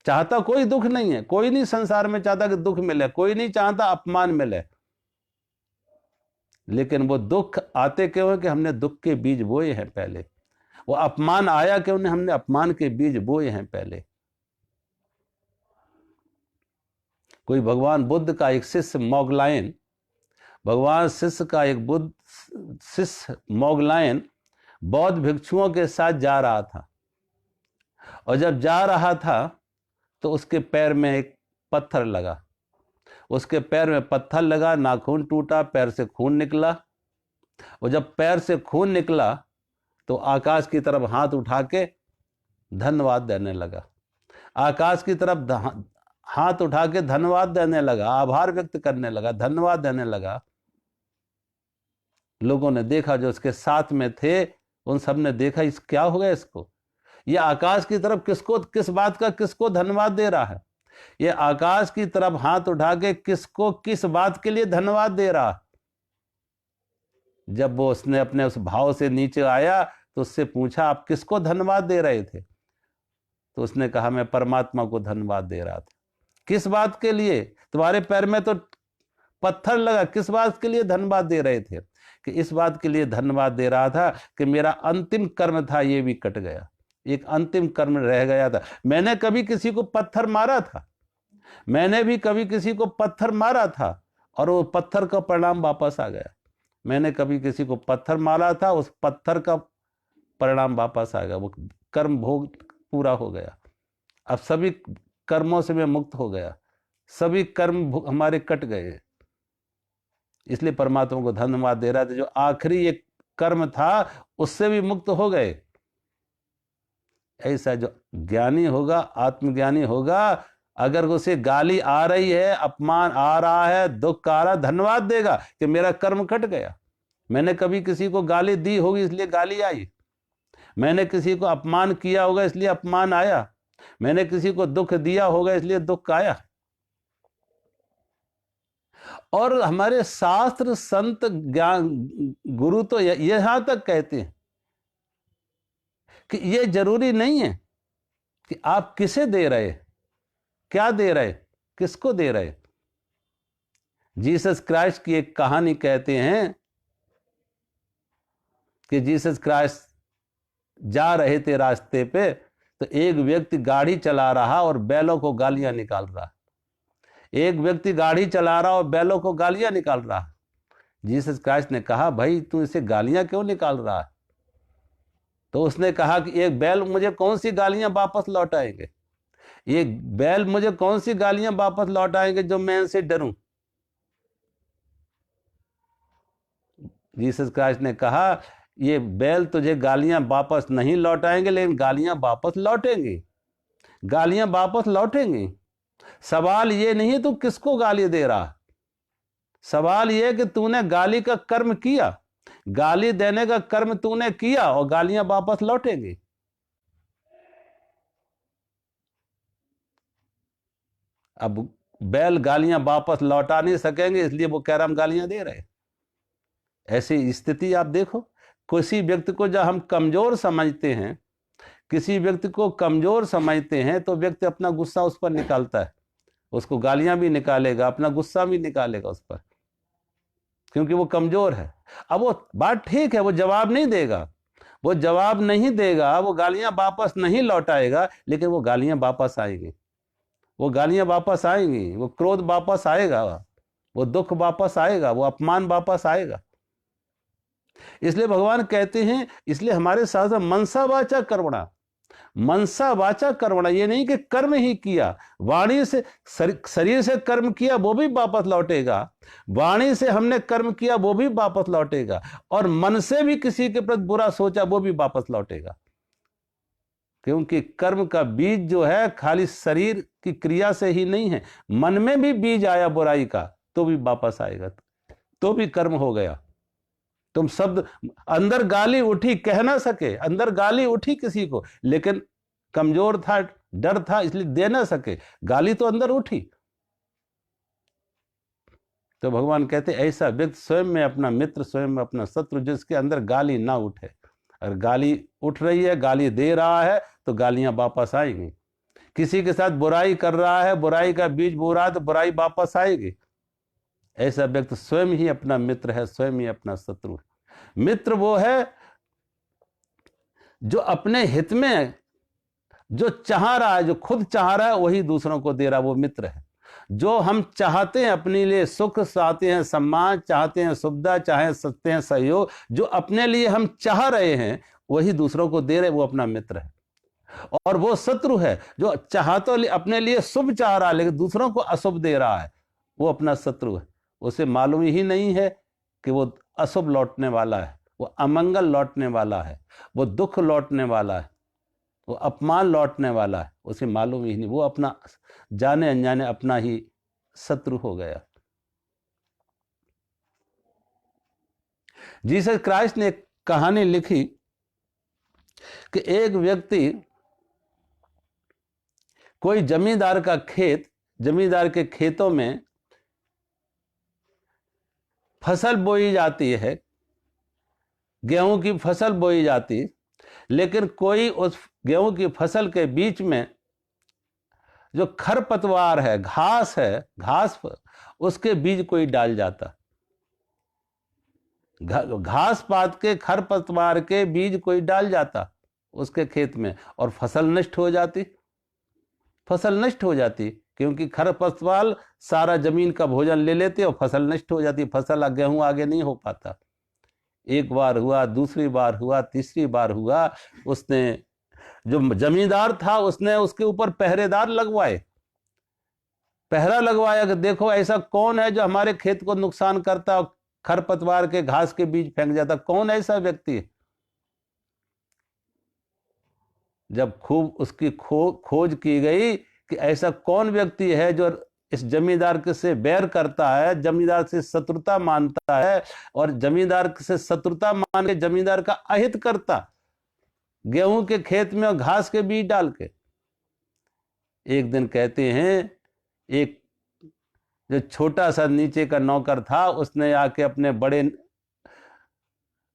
चाहता कोई दुख नहीं है, कोई नहीं संसार में चाहता कि दुख मिले, कोई नहीं चाहता अपमान मिले, लेकिन वो दुख आते क्यों है कि हमने दुख के बीज बोए हैं पहले। वो अपमान आया क्यों? हमने अपमान के बीज बोए हैं पहले। कोई भगवान बुद्ध का एक शिष्य मोगलायन, भगवान शिष्य का एक बुद्ध शिष्य मोगलायन बौद्ध भिक्षुओं के साथ जा रहा था, और जब जा रहा था तो उसके पैर में एक पत्थर लगा। उसके पैर में पत्थर लगा, नाखून टूटा, पैर से खून निकला। और जब पैर से खून निकला तो आकाश की तरफ हाथ उठा के धन्यवाद देने लगा। आकाश की तरफ हाथ उठा के धन्यवाद देने लगा, आभार व्यक्त करने लगा, धन्यवाद देने लगा। लोगों ने देखा, जो उसके साथ में थे उन सब ने देखा, इस क्या हो गया इसको? ये आकाश की तरफ किस बात का किसको धन्यवाद दे रहा है? ये आकाश की तरफ हाथ उठा के किसको किस बात के लिए धन्यवाद दे रहा। जब वो उसने अपने उस भाव से नीचे आया तो उससे पूछा आप किसको धन्यवाद दे रहे थे, तो उसने कहा मैं परमात्मा को धन्यवाद दे रहा था। किस बात के लिए? तुम्हारे पैर में तो पत्थर लगा, किस बात के लिए धन्यवाद दे रहे थे? कि इस बात के लिए धन्यवाद दे रहा था कि मेरा अंतिम कर्म था ये भी कट गया, एक अंतिम कर्म रह गया था। मैंने कभी किसी को पत्थर मारा था, मैंने भी कभी किसी को पत्थर मारा था और वो पत्थर का परिणाम वापस आ गया। मैंने कभी किसी को पत्थर मारा था, उस पत्थर का परिणाम वापस आ गया, वो कर्म भोग पूरा हो गया। अब सभी कर्मों से मैं मुक्त हो गया, सभी कर्म हमारे कट गए। इसलिए परमात्मा को धन्यवाद दे रहा था, जो आखिरी एक कर्म था उससे भी मुक्त हो गए। ऐसा जो ज्ञानी होगा, आत्मज्ञानी होगा, अगर उसे गाली आ रही है, अपमान आ रहा है, दुख आ रहा, धन्यवाद देगा कि मेरा कर्म कट गया। मैंने कभी किसी को गाली दी होगी इसलिए गाली आई, मैंने किसी को अपमान किया होगा इसलिए अपमान आया, मैंने किसी को दुख दिया होगा इसलिए दुख आया। और हमारे शास्त्र संत ज्ञान गुरु तो यहां तक कहते हैं कि यह जरूरी नहीं है कि आप किसे दे रहे, क्या दे रहे, किसको दे रहे। जीसस क्राइस्ट की एक कहानी कहते हैं कि जीसस क्राइस्ट जा रहे थे रास्ते पे, तो एक व्यक्ति गाड़ी चला रहा और बैलों को गालियां निकाल रहा। एक व्यक्ति गाड़ी चला रहा और बैलों को गालियां निकाल रहा। जीसस क्राइस्ट ने कहा भाई तू इसे गालियां क्यों निकाल रहा है? तो उसने कहा कि एक बैल मुझे कौन सी गालियां वापस लौटाएंगे, एक बैल मुझे कौन सी गालियां वापस लौटाएंगे जो मैं इनसे डरूं। जीसस क्राइस्ट ने कहा ये बैल तुझे गालियां वापस नहीं लौटाएंगे, लेकिन गालियां वापस लौटेंगी, गालियां वापस लौटेंगी। सवाल ये नहीं तू किसको गाली दे रहा, सवाल ये कि तूने गाली का कर्म किया, गाली देने का कर्म तूने किया और गालियां वापस लौटेंगी। अब बैल गालियां वापस लौटा नहीं सकेंगे इसलिए वो कह रहा हम गालियां दे रहे। ऐसी स्थिति आप देखो, किसी व्यक्ति को जब हम कमजोर समझते हैं, किसी व्यक्ति को कमजोर समझते हैं तो व्यक्ति अपना गुस्सा उस पर निकालता है, उसको गालियां भी निकालेगा, अपना गुस्सा भी निकालेगा उस पर, क्योंकि वो कमजोर है। अब वो बात ठीक है, वो जवाब नहीं देगा, वो जवाब नहीं देगा, वो गालियां वापस नहीं लौटाएगा, लेकिन वो गालियां वापस आएंगी, वो गालियां वापस आएंगी, वो क्रोध वापस आएगा, वो दुख वापस आएगा, वो अपमान वापस आएगा। इसलिए भगवान कहते हैं, इसलिए हमारे शास्त्र मनसा वाचा कर्मणा, मनसा वाचा कर्मणा, ये नहीं कि कर्म ही किया, वाणी से शरीर से कर्म किया वो भी वापस लौटेगा, वाणी से हमने कर्म किया वो भी वापस लौटेगा, और मन से भी किसी के प्रति बुरा सोचा वो भी वापस लौटेगा। क्योंकि कर्म का बीज जो है खाली शरीर की क्रिया से ही नहीं है, मन में भी बीज आया बुराई का तो भी वापस आएगा, तो भी कर्म हो गया। तुम शब्द अंदर गाली उठी, कह ना सके, अंदर गाली उठी किसी को, लेकिन कमजोर था, डर था, इसलिए दे ना सके, गाली तो अंदर उठी। तो भगवान कहते ऐसा व्यक्ति स्वयं में अपना मित्र, स्वयं में अपना शत्रु, जिसके अंदर गाली ना उठे। अगर गाली उठ रही है, गाली दे रहा है तो गालियां वापस आएंगी। किसी के साथ बुराई कर रहा है, बुराई का बीज बो रहा है तो बुराई वापस आएगी। ऐसा व्यक्ति स्वयं ही अपना मित्र है, स्वयं ही अपना शत्रु है। मित्र वो है जो अपने हित में जो चाह रहा है, जो खुद चाह रहा है वही दूसरों को दे रहा, वो मित्र है। जो हम चाहते हैं अपने लिए सुख, चाहते हैं सम्मान, चाहते हैं सुविधा, चाहते हैं सहयोग, जो अपने लिए हम चाह रहे हैं वही दूसरों को दे रहे, वो अपना मित्र है। और वो शत्रु है जो चाहते अपने लिए शुभ चाह रहा है लेकिन दूसरों को अशुभ दे रहा है, वो अपना शत्रु है। उसे मालूम ही नहीं है कि वो अशुभ लौटने वाला है, वो अमंगल लौटने वाला है, वो दुख लौटने वाला है, वो अपमान लौटने वाला है, उसे मालूम ही नहीं। वो अपना जाने अनजाने अपना ही शत्रु हो गया। जीसस क्राइस्ट ने एक कहानी लिखी कि एक व्यक्ति कोई जमींदार का खेत जमींदार के खेतों में फसल बोई जाती है, गेहूं की फसल बोई जाती, लेकिन कोई उस गेहूं की फसल के बीच में जो खरपतवार है, घास उसके बीज कोई डाल जाता, घास पात के खरपतवार के बीज कोई डाल जाता उसके खेत में, और फसल नष्ट हो जाती। फसल नष्ट हो जाती क्योंकि खरपतवार सारा जमीन का भोजन ले लेते और फसल नष्ट हो जाती, फसल गेहूं आगे नहीं हो पाता। एक बार हुआ, दूसरी बार हुआ, तीसरी बार हुआ, उसने जो जमींदार था उसने उसके ऊपर पहरेदार लगवाए, पहरा लगवाया कि देखो ऐसा कौन है जो हमारे खेत को नुकसान करता और खरपतवार के घास के बीज फेंक जाता, कौन ऐसा व्यक्ति है। जब खूब उसकी खोज की गई कि ऐसा कौन व्यक्ति है जो इस जमींदार के से बैर करता है, जमींदार से शत्रुता मानता है और जमींदार से शत्रुता मान के जमींदार का अहित करता, गेहूं के खेत में और घास के बीज डाल के। एक दिन कहते हैं एक जो छोटा सा नीचे का नौकर था उसने आके अपने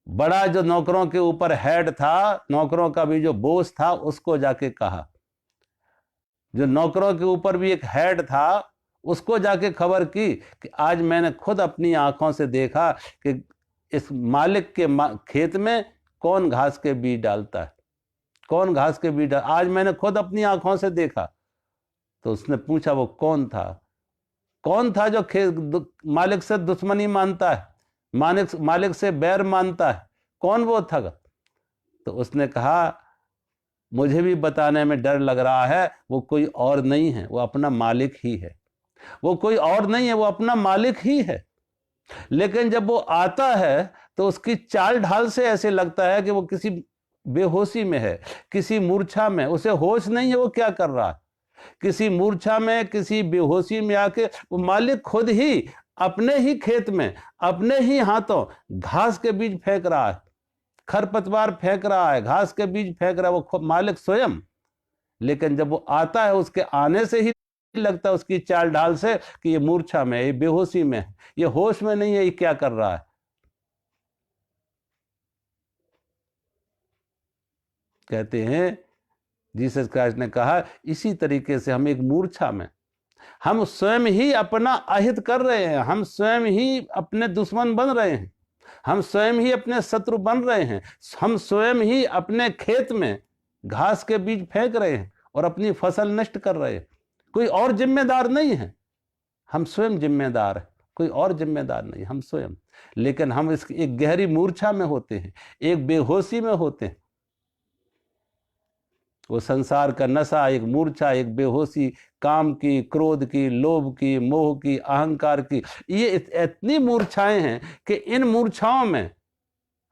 बड़ा जो नौकरों के ऊपर हेड था, नौकरों का भी जो बोस था, उसको जाके कहा, जो नौकरों के ऊपर भी एक हेड था उसको जाके खबर की कि आज मैंने खुद अपनी आंखों से देखा कि इस मालिक के खेत में कौन घास के बीज डालता है, कौन घास के बीज आज मैंने खुद अपनी आंखों से देखा। तो उसने पूछा वो कौन था जो मालिक से दुश्मनी मानता है, मालिक से बैर मानता है, कौन वो था? तो उसने कहा मुझे भी बताने में डर लग रहा है, वो कोई और नहीं है, वो अपना मालिक ही है, वो कोई और नहीं है, वो अपना मालिक ही है। लेकिन जब वो आता है तो उसकी चाल ढाल से ऐसे लगता है कि वो किसी बेहोशी में है, किसी मूर्छा में, उसे होश नहीं है वो क्या कर रहा है। किसी मूर्छा में, किसी बेहोशी में आके वो मालिक खुद ही अपने ही खेत में अपने ही हाथों घास के बीज फेंक रहा है, खरपतवार फेंक रहा है, घास के बीज फेंक रहा है, वो मालिक स्वयं। लेकिन जब वो आता है उसके आने से ही लगता है उसकी चाल ढाल से कि ये मूर्छा में, ये बेहोशी में, ये होश में नहीं है, ये क्या कर रहा है। कहते हैं जीसस क्राइस्ट ने कहा इसी तरीके से हम एक मूर्छा में, हम स्वयं ही अपना अहित कर रहे हैं, हम स्वयं ही अपने दुश्मन बन रहे हैं, हम स्वयं ही अपने शत्रु बन रहे हैं, हम स्वयं ही अपने खेत में घास के बीज फेंक रहे हैं और अपनी फसल नष्ट कर रहे हैं। कोई और जिम्मेदार नहीं है, हम स्वयं जिम्मेदार है, कोई और जिम्मेदार नहीं, हम स्वयं। लेकिन हम इस एक गहरी मूर्छा में होते हैं, एक बेहोशी में होते हैं। वो संसार का नशा, एक मूर्छा, एक बेहोशी, काम की, क्रोध की, लोभ की, मोह की, अहंकार की, ये इतनी मूर्छाएं हैं कि इन मूर्छाओं में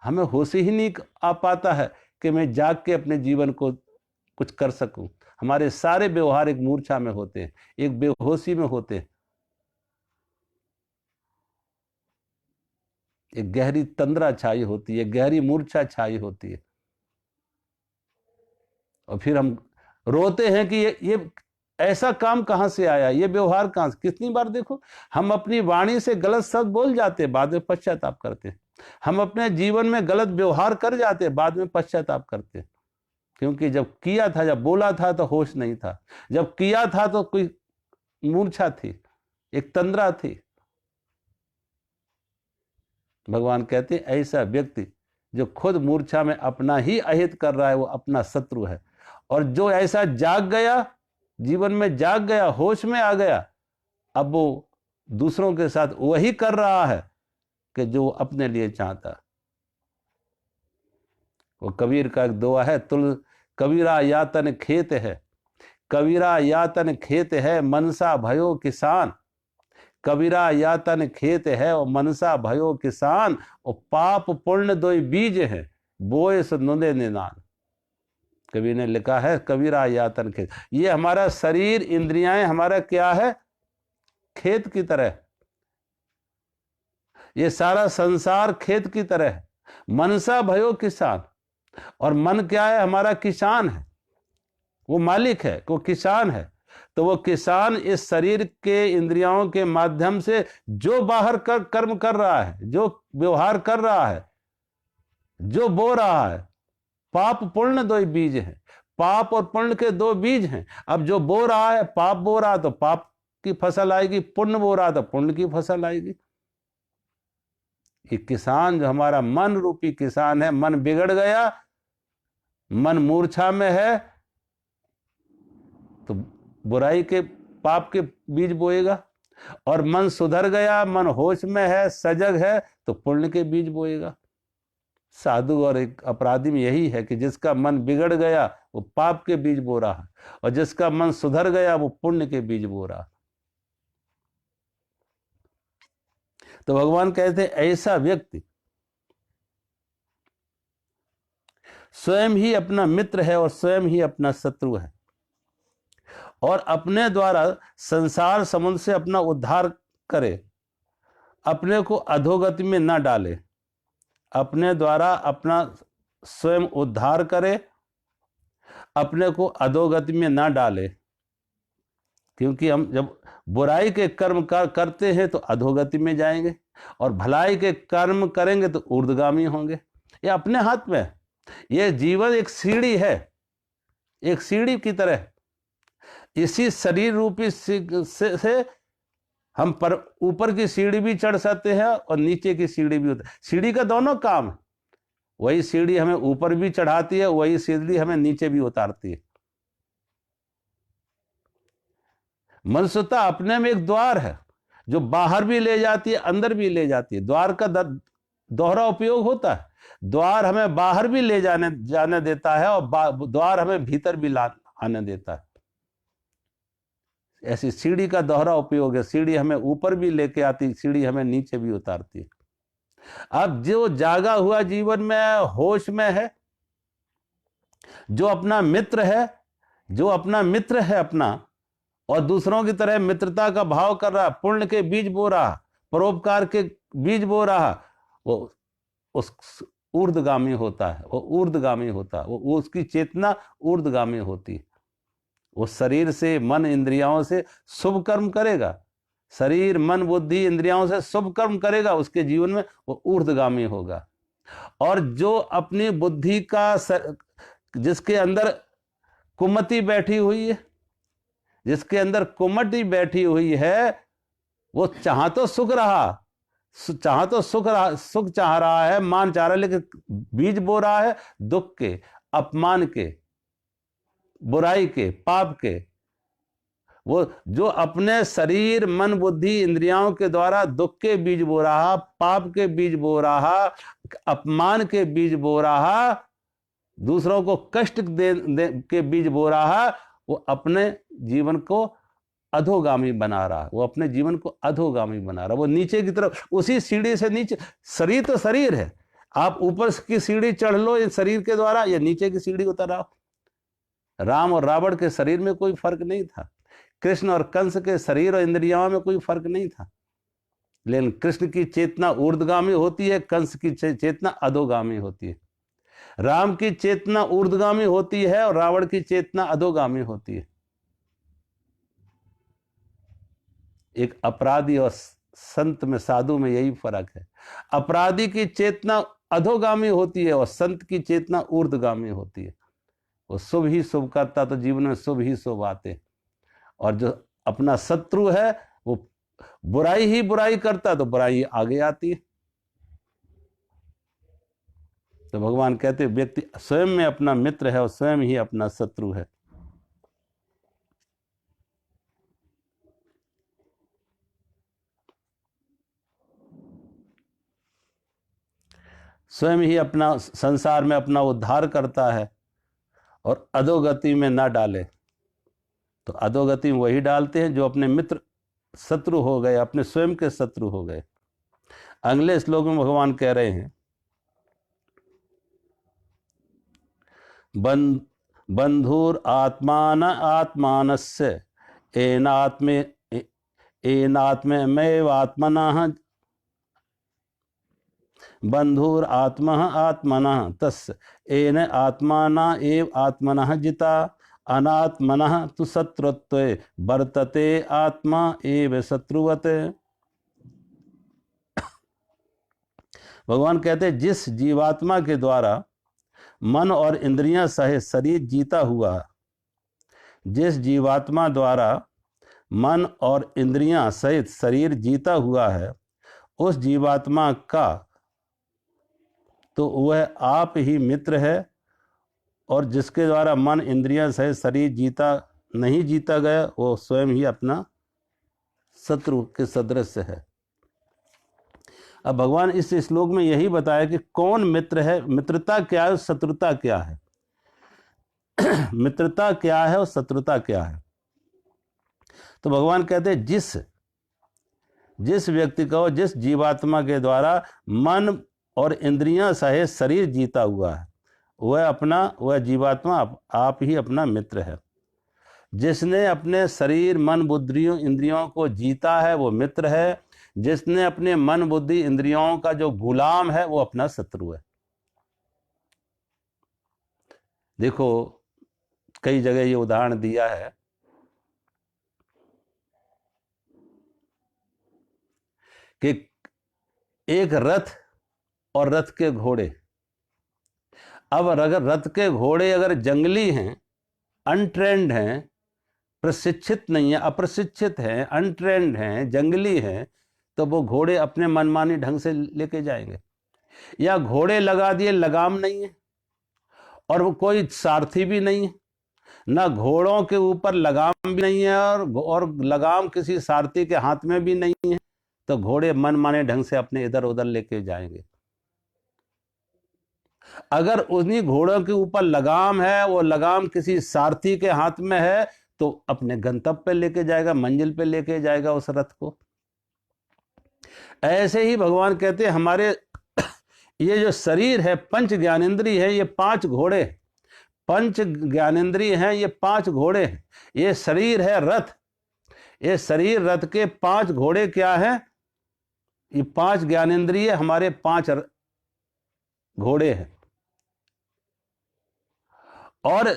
हमें होश ही नहीं आ पाता है कि मैं जाग के अपने जीवन को कुछ कर सकूं। हमारे सारे व्यवहार एक मूर्छा में होते हैं, एक बेहोशी में होते हैं, एक गहरी तंद्रा छाई होती है, गहरी मूर्छा छाई होती है। और फिर हम रोते हैं कि ये ऐसा काम कहां से आया, ये व्यवहार कहां से। कितनी बार देखो हम अपनी वाणी से गलत शब्द बोल जाते हैं, बाद में पश्चाताप करते हैं। हम अपने जीवन में गलत व्यवहार कर जाते हैं, बाद में पश्चाताप करते हैं। क्योंकि जब किया था, जब बोला था तो होश नहीं था, जब किया था तो कोई मूर्छा थी, एक तंद्रा थी। भगवान कहते हैं ऐसा व्यक्ति जो खुद मूर्छा में अपना ही अहित कर रहा है वो अपना शत्रु है। और जो ऐसा जाग गया, जीवन में जाग गया, होश में आ गया, अब वो दूसरों के साथ वही कर रहा है कि जो अपने लिए चाहता। वो कबीर का एक दुआ है, कबीरा यातन खेत है, कबीरा यातन खेत है, मनसा भयो किसान। कबीरा यातन खेत है और मनसा भयो किसान, और पाप पुण्य दो बीज है, बोए सो नुदे निदान। कबीर ने लिखा है कबीरा यातन खेत। ये हमारा शरीर, इंद्रियां हमारा क्या है? खेत की तरह। ये सारा संसार खेत की तरह है। मनसा भयो किसान, और मन क्या है? हमारा किसान है, वो मालिक है, वो किसान है। तो वो किसान इस शरीर के इंद्रियों के माध्यम से जो बाहर कर्म कर रहा है, जो व्यवहार कर रहा है, जो बो रहा है, पाप पुण्य दो बीज हैं, पाप और पुण्य के दो बीज हैं। अब जो बो रहा है, पाप बो रहा तो पाप की फसल आएगी, पुण्य बो रहा तो पुण्य की फसल आएगी। ये किसान जो हमारा मन रूपी किसान है, मन बिगड़ गया, मन मूर्छा में है, तो बुराई के पाप के बीज बोएगा, और मन सुधर गया, मन होश में है, सजग है, तो पुण्य के बीज बोएगा। साधु और एक अपराधी में यही है कि जिसका मन बिगड़ गया वो पाप के बीज बो रहा है, और जिसका मन सुधर गया वो पुण्य के बीज बो रहा। तो भगवान कहते हैं ऐसा व्यक्ति स्वयं ही अपना मित्र है और स्वयं ही अपना शत्रु है, और अपने द्वारा संसार समुद्र से अपना उद्धार करे, अपने को अधोगति में न डाले। अपने द्वारा अपना स्वयं उद्धार करे, अपने को अधोगति में ना डाले, क्योंकि हम जब बुराई के कर्म करते हैं तो अधोगति में जाएंगे, और भलाई के कर्म करेंगे तो ऊर्ध्वगामी होंगे। ये अपने हाथ में है। ये जीवन एक सीढ़ी है, एक सीढ़ी की तरह। इसी शरीर रूपी से हम पर ऊपर की सीढ़ी भी चढ़ सकते हैं और नीचे की सीढ़ी भी होती है। सीढ़ी का दोनों काम है। वही सीढ़ी हमें ऊपर भी चढ़ाती है, वही सीढ़ी हमें नीचे भी उतारती है। मनुष्यता अपने में एक द्वार है जो बाहर भी ले जाती है, अंदर भी ले जाती है। द्वार का दोहरा उपयोग होता है। द्वार हमें बाहर भी ले जाने देता है, और द्वार हमें भीतर भी आने देता है। ऐसी सीढ़ी का दोहरा उपयोग है। सीढ़ी हमें ऊपर भी लेके आती, सीढ़ी हमें नीचे भी उतारती है। अब जो जागा हुआ जीवन में होश में है, जो अपना मित्र है, जो अपना मित्र है अपना, और दूसरों की तरह मित्रता का भाव कर रहा, पुण्य के बीज बो रहा, परोपकार के बीज बो रहा, वो उस ऊर्ध्वगामी होता है। वो ऊर्ध्वगामी होता है, वो उसकी चेतना ऊर्ध्वगामी होती है। वो शरीर से, मन, इंद्रियों से शुभ कर्म करेगा। शरीर, मन, बुद्धि, इंद्रियों से शुभ कर्म करेगा, उसके जीवन में वो ऊर्ध्वगामी होगा। और जो अपनी बुद्धि का जिसके अंदर कुमति बैठी हुई है, जिसके अंदर कुमति बैठी हुई है, वो चाह तो सुख चाह रहा है, मान चाह रहा है, लेकिन बीज बो रहा है दुख के, अपमान के, बुराई के, पाप के। वो जो अपने शरीर, मन, बुद्धि, इंद्रियों के द्वारा दुख के बीज बो रहा, पाप के बीज बो रहा, अपमान के बीज बो रहा, दूसरों को कष्ट के बीज बो रहा, वो अपने जीवन को अधोगामी बना रहा। वो अपने जीवन को अधोगामी बना रहा। वो नीचे की तरफ, उसी सीढ़ी से नीचे। शरीर तो शरीर है, आप ऊपर की सीढ़ी चढ़ लो इस शरीर के द्वारा, या नीचे की सीढ़ी उतर आओ। राम और रावण के शरीर में कोई फर्क नहीं था, कृष्ण और कंस के शरीर और इंद्रियों में कोई फर्क नहीं था। लेकिन कृष्ण की चेतना ऊर्ध्वगामी होती है, कंस की चेतना अधोगामी होती है। राम की चेतना ऊर्ध्वगामी होती है और रावण की चेतना अधोगामी होती है। एक अपराधी और संत में, साधु में यही फर्क है। अपराधी की चेतना अधोगामी होती है और संत की चेतना ऊर्ध्वगामी होती है। वो शुभ ही शुभ करता तो जीवन में शुभ ही शुभ आते, और जो अपना शत्रु है वो बुराई ही बुराई करता तो बुराई आगे आती है। तो भगवान कहते व्यक्ति स्वयं में अपना मित्र है और स्वयं ही अपना शत्रु है। स्वयं ही अपना संसार में अपना उद्धार करता है और अधोगति में ना डाले। तो अधोगति में वही डालते हैं जो अपने मित्र शत्रु हो गए, अपने स्वयं के शत्रु हो गए। अगले श्लोक में भगवान कह रहे हैं, बंधुर आत्मान आत्मानस्य एनात्मेव आत्मनः बंधुर आत्मा आत्मनः तस्य एन आत्माना एव आत्मनः जिता अनात्मनः तु शत्रुत्वे वर्तते आत्मा एव शत्रुवत्। भगवान कहते हैं जिस जीवात्मा के द्वारा मन और इंद्रियां सहित शरीर जीता हुआ, जिस जीवात्मा द्वारा मन और इंद्रियां सहित शरीर जीता हुआ है, उस जीवात्मा का तो वह आप ही मित्र है, और जिसके द्वारा मन इंद्रियां सहित शरीर नहीं जीता गया, वो स्वयं ही अपना शत्रु के सदृश है। अब भगवान इस श्लोक में यही बताया कि कौन मित्र है, मित्रता क्या है, शत्रुता क्या है। मित्रता क्या है और शत्रुता क्या है। तो भगवान कहते हैं जिस व्यक्ति को, जिस जीवात्मा के द्वारा मन और इंद्रियां सहित शरीर जीता हुआ है, वह जीवात्मा आप ही अपना मित्र है। जिसने अपने शरीर मन बुद्धि इंद्रियों को जीता है वो मित्र है। जिसने अपने मन बुद्धि इंद्रियों का जो गुलाम है वो अपना शत्रु है। देखो कई जगह ये उदाहरण दिया है कि एक रथ और रथ के घोड़े। अब अगर रथ के घोड़े अगर जंगली हैं, अनट्रेंड हैं, प्रशिक्षित नहीं है, अप्रशिक्षित हैं, अनट्रेंड हैं, जंगली हैं, तो वो घोड़े अपने मनमानी ढंग से लेके जाएंगे। या घोड़े लगा दिए, लगाम नहीं है और वो कोई सारथी भी नहीं है, ना घोड़ों के ऊपर लगाम भी नहीं है और लगाम किसी सारथी के हाथ में भी नहीं है, तो घोड़े मनमाने ढंग से अपने इधर उधर लेके जाएंगे। अगर उन्हीं घोड़ों के ऊपर लगाम है, वो लगाम किसी सारथी के हाथ में है, तो अपने गंतव्य पे लेके जाएगा, मंजिल पे लेके जाएगा उस रथ को। ऐसे ही भगवान कहते हैं हमारे ये जो शरीर है, पंच ज्ञानेंद्रिय है, ये 5 घोड़े, पंच ज्ञानेंद्रिय हैं, ये 5 घोड़े हैं। ये शरीर है रथ, ये शरीर रथ के 5 घोड़े क्या है? ये 5 ज्ञानेंद्रिय हमारे 5 घोड़े हैं। और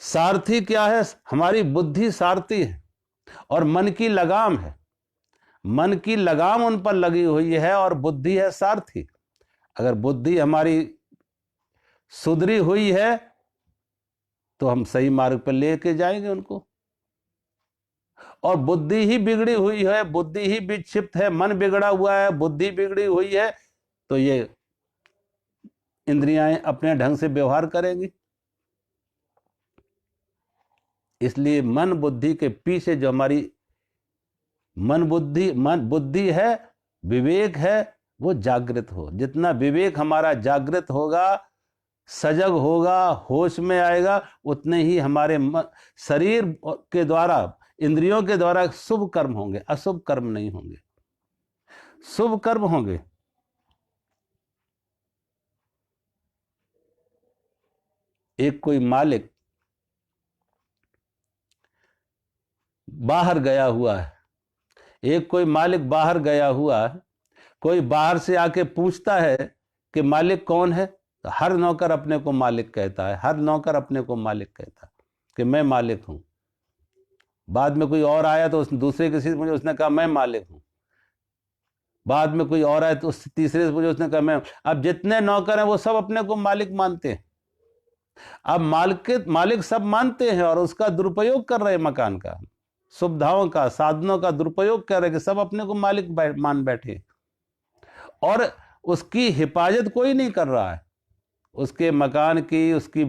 सारथी क्या है? हमारी बुद्धि सारथी है और मन की लगाम है। मन की लगाम उन पर लगी हुई है और बुद्धि है सारथी। अगर बुद्धि हमारी सुधरी हुई है तो हम सही मार्ग पर लेके जाएंगे उनको। और बुद्धि ही बिगड़ी हुई है, बुद्धि ही विक्षिप्त है, मन बिगड़ा हुआ है, बुद्धि बिगड़ी हुई है, तो ये इंद्रियां अपने ढंग से व्यवहार करेंगी। इसलिए मन बुद्धि के पीछे जो हमारी मन बुद्धि है, विवेक है, वो जागृत हो। जितना विवेक हमारा जागृत होगा, सजग होगा, होश में आएगा, उतने ही हमारे शरीर के द्वारा, इंद्रियों के द्वारा शुभ कर्म होंगे, अशुभ कर्म नहीं होंगे, शुभ कर्म होंगे। एक कोई मालिक बाहर गया हुआ है, एक कोई मालिक बाहर गया हुआ है, कोई बाहर से आके पूछता है कि मालिक कौन है? तो हर नौकर अपने को मालिक कहता है, हर नौकर अपने को मालिक कहता है कि मैं मालिक हूं। बाद में कोई और आया तो दूसरे किसी से मुझे उसने कहा मैं मालिक हूं। बाद में कोई और आया तो तीसरे से मुझे उसने कहा मैं। अब जितने नौकर हैं वो सब अपने को मालिक मानते हैं। अब मालिक सब मानते हैं और उसका दुरुपयोग कर रहे हैं, मकान का, सुविधाओं का, साधनों का दुरुपयोग कर रहे हैं कि सब अपने को मालिक मान बैठे, और उसकी हिफाजत कोई नहीं कर रहा है। उसके मकान की, उसकी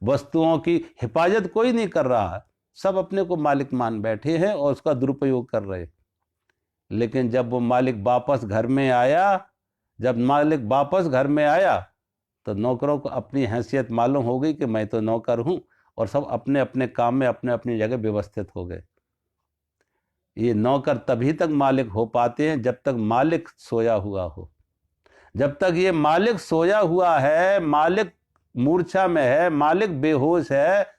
वस्तुओं की हिफाजत कोई नहीं कर रहा है। सब अपने को मालिक मान बैठे हैं और उसका दुरुपयोग कर रहे हैं। लेकिन जब वो मालिक वापस घर में आया, तो नौकरों को अपनी हैसियत मालूम हो गई कि मैं तो नौकर हूं, और सब अपने अपने काम में अपने अपनी जगह व्यवस्थित हो गए। ये नौकर तभी तक मालिक हो पाते हैं जब तक मालिक सोया हुआ हो। जब तक ये मालिक सोया हुआ है, मालिक मूर्छा में है, मालिक बेहोश है,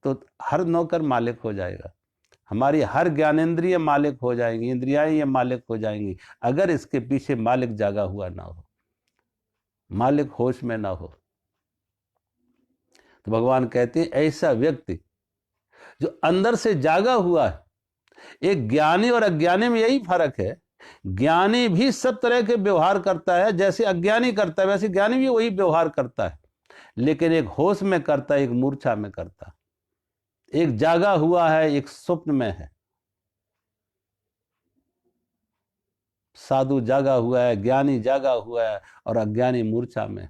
तो हर नौकर मालिक हो जाएगा। हमारी हर ज्ञानेंद्रिय मालिक हो जाएंगी, इंद्रियां ये मालिक हो जाएंगी, अगर इसके पीछे मालिक जागा हुआ ना हो, मालिक होश में ना हो। तो भगवान कहते हैं ऐसा व्यक्ति जो अंदर से जागा हुआ है, एक ज्ञानी और अज्ञानी में यही फर्क है, ज्ञानी भी सब तरह के व्यवहार करता है, जैसे अज्ञानी करता है वैसे ज्ञानी भी वही व्यवहार करता है, लेकिन एक होश में करता है, एक मूर्छा में करता है। एक जागा हुआ है, एक स्वप्न में है। साधु जागा हुआ है, ज्ञानी जागा हुआ है और अज्ञानी मूर्छा में।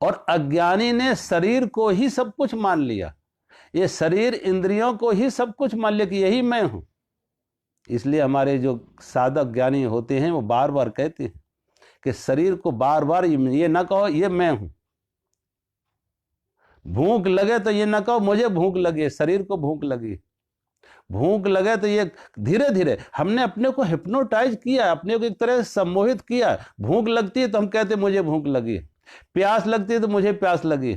और अज्ञानी ने शरीर को ही सब कुछ मान लिया, ये शरीर इंद्रियों को ही सब कुछ मान लिया कि यही मैं हूं। इसलिए हमारे जो साधक ज्ञानी होते हैं वो बार बार कहते हैं कि शरीर को बार बार ये ना कहो ये मैं हूं। भूख लगे तो ये ना कहो मुझे भूख लगी, शरीर को भूख लगी। भूख लगे तो ये धीरे धीरे हमने अपने को हिप्नोटाइज किया, अपने को एक तरह से सम्मोहित किया। भूख लगती है तो हम कहते मुझे भूख लगी, प्यास लगती है तो मुझे प्यास लगी,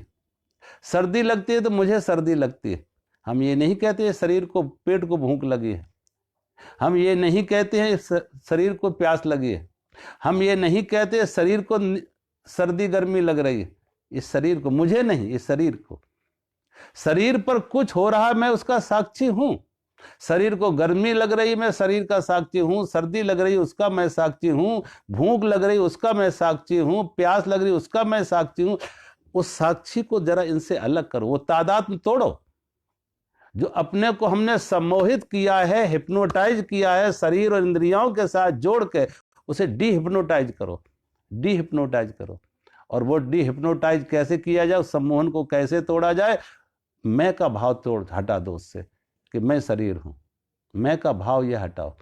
सर्दी लगती है तो मुझे सर्दी लगती है। हम ये नहीं कहते शरीर को, पेट को भूख लगी है। हम ये नहीं कहते हैं शरीर को प्यास लगी है। हम ये नहीं कहते शरीर को सर्दी गर्मी लग रही है। इस शरीर को, मुझे नहीं, इस शरीर को। शरीर पर कुछ हो रहा है, मैं उसका साक्षी हूं। शरीर को गर्मी लग रही, मैं शरीर का साक्षी हूं। सर्दी लग रही, उसका मैं साक्षी हूं। भूख लग रही, उसका मैं साक्षी हूं। प्यास लग रही, उसका मैं साक्षी हूं। उस साक्षी को जरा इनसे अलग करो, वो तादाद तोड़ो। जो अपने को हमने सम्मोहित किया है, हिप्नोटाइज किया है शरीर और इंद्रियों के साथ जोड़ के, उसे डी हिप्नोटाइज करो, डी हिप्नोटाइज करो। और वो डी हिप्नोटाइज कैसे किया जाए, उस सम्मोहन को कैसे तोड़ा जाए? मैं का भाव तोड़ हटा दो उससे कि मैं शरीर हूं। मैं का भाव ये हटाओ।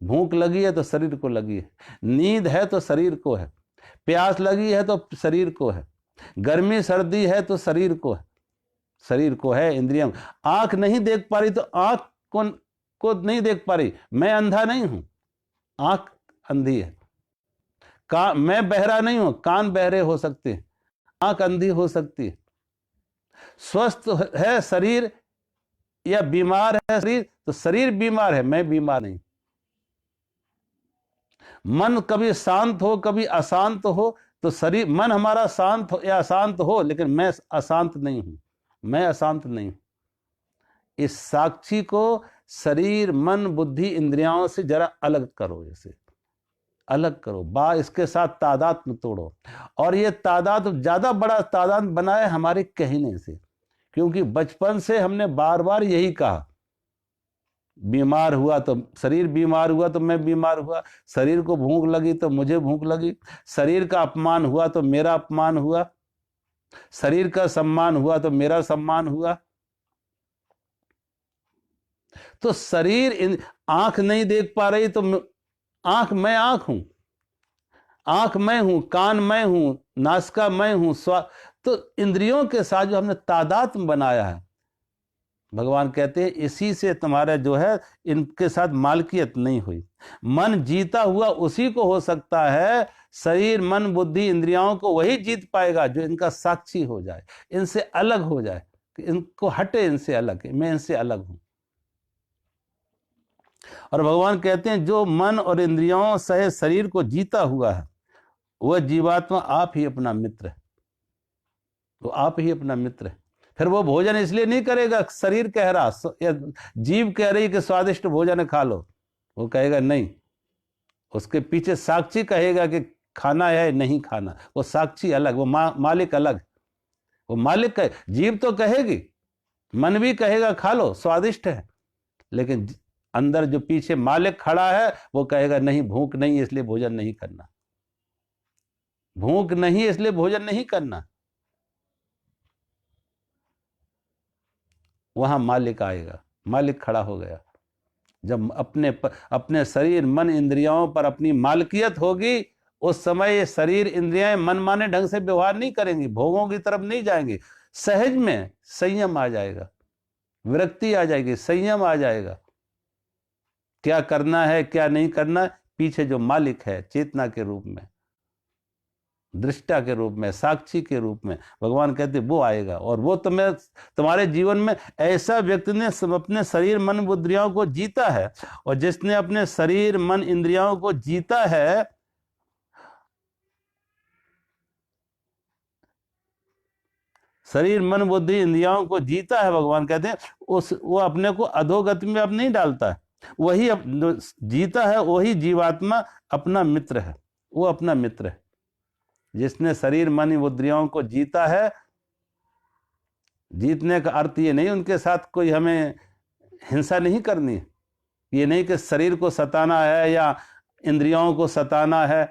भूख लगी है तो शरीर को लगी है, नींद है तो शरीर को है, प्यास लगी है तो शरीर को है, गर्मी सर्दी है तो शरीर को है, शरीर को है। इंद्रियां, आंख नहीं देख पा रही तो आंख को नहीं देख पा रही। मैं अंधा नहीं हूं, आंख अंधी है। मैं बहरा नहीं हूं, कान बहरे हो सकते हैं, आंख अंधी हो सकती है। स्वस्थ है शरीर या बीमार है शरीर तो शरीर बीमार है, मैं बीमार नहीं। मन कभी शांत हो कभी अशांत हो तो शरीर, मन हमारा शांत हो या अशांत हो, लेकिन मैं अशांत नहीं हूं, मैं अशांत नहीं हूं। इस साक्षी को शरीर मन बुद्धि इंद्रियों से जरा अलग करो, इसे अलग करो। इसके साथ तादाद में तोड़ो। और ये तादाद ज्यादा बड़ा तादाद बनाए हमारे कहने से, क्योंकि बचपन से हमने बार बार यही कहा, बीमार हुआ तो शरीर बीमार हुआ तो मैं बीमार हुआ, शरीर को भूख लगी तो मुझे भूख लगी, शरीर का अपमान हुआ तो मेरा अपमान हुआ, शरीर का सम्मान हुआ तो मेरा सम्मान हुआ। तो शरीर, आंख नहीं देख पा रही तो आंख, मैं आंख हूं, आंख मैं हूं, कान मैं हूं, नासिका मैं हूं, तो इंद्रियों के साथ जो हमने तादाद बनाया है, भगवान कहते हैं इसी से तुम्हारा जो है इनके साथ मालकियत नहीं हुई। मन जीता हुआ उसी को हो सकता है, शरीर मन बुद्धि इंद्रियों को वही जीत पाएगा जो इनका साक्षी हो जाए, इनसे अलग हो जाए, इनको हटे, इनसे अलग है, मैं इनसे अलग हूं। और भगवान कहते हैं जो मन और इंद्रियों सहित शरीर को जीता हुआ है वह जीवात्मा आप ही अपना मित्र है, वो आप ही अपना मित्र है। फिर वो भोजन इसलिए नहीं करेगा, शरीर कह रहा या जीव कह रही कि स्वादिष्ट भोजन खा लो, वो कहेगा नहीं। उसके पीछे साक्षी कहेगा कि खाना है नहीं खाना, वो साक्षी अलग, वो मालिक अलग। वो मालिक कहे, जीव तो कहेगी, मन भी कहेगा खा लो स्वादिष्ट है, लेकिन अंदर जो पीछे मालिक खड़ा है वो कहेगा नहीं, भूख नहीं इसलिए भोजन नहीं करना, भूख नहीं इसलिए भोजन नहीं करना। वहां मालिक आएगा, मालिक खड़ा हो गया। जब अपने शरीर मन इंद्रियों पर अपनी मालकियत होगी, उस समय ये शरीर इंद्रियां मनमाने ढंग से व्यवहार नहीं करेंगी, भोगों की तरफ नहीं जाएंगी। सहज में संयम आ जाएगा, विरक्ति आ जाएगी, संयम आ जाएगा। क्या करना है क्या नहीं करना, पीछे जो मालिक है चेतना के रूप में, दृष्टा के रूप में, साक्षी के रूप में, भगवान कहते वो आएगा। और वो तुम्हारे जीवन में ऐसा व्यक्ति ने अपने शरीर मन बुद्धियों को जीता है, और जिसने अपने शरीर मन इंद्रियों को जीता है शरीर मन बुद्धि इंद्रियों को जीता है, भगवान कहते हैं वो अपने को अधोगति में अब नहीं डालता है। वही जो जीता है वही जीवात्मा अपना मित्र है, वो अपना मित्र है। जिसने शरीर मन इंद्रियों को जीता है, जीतने का अर्थ ये नहीं उनके साथ कोई हमें हिंसा नहीं करनी है, ये नहीं कि शरीर को सताना है या इंद्रियों को सताना है।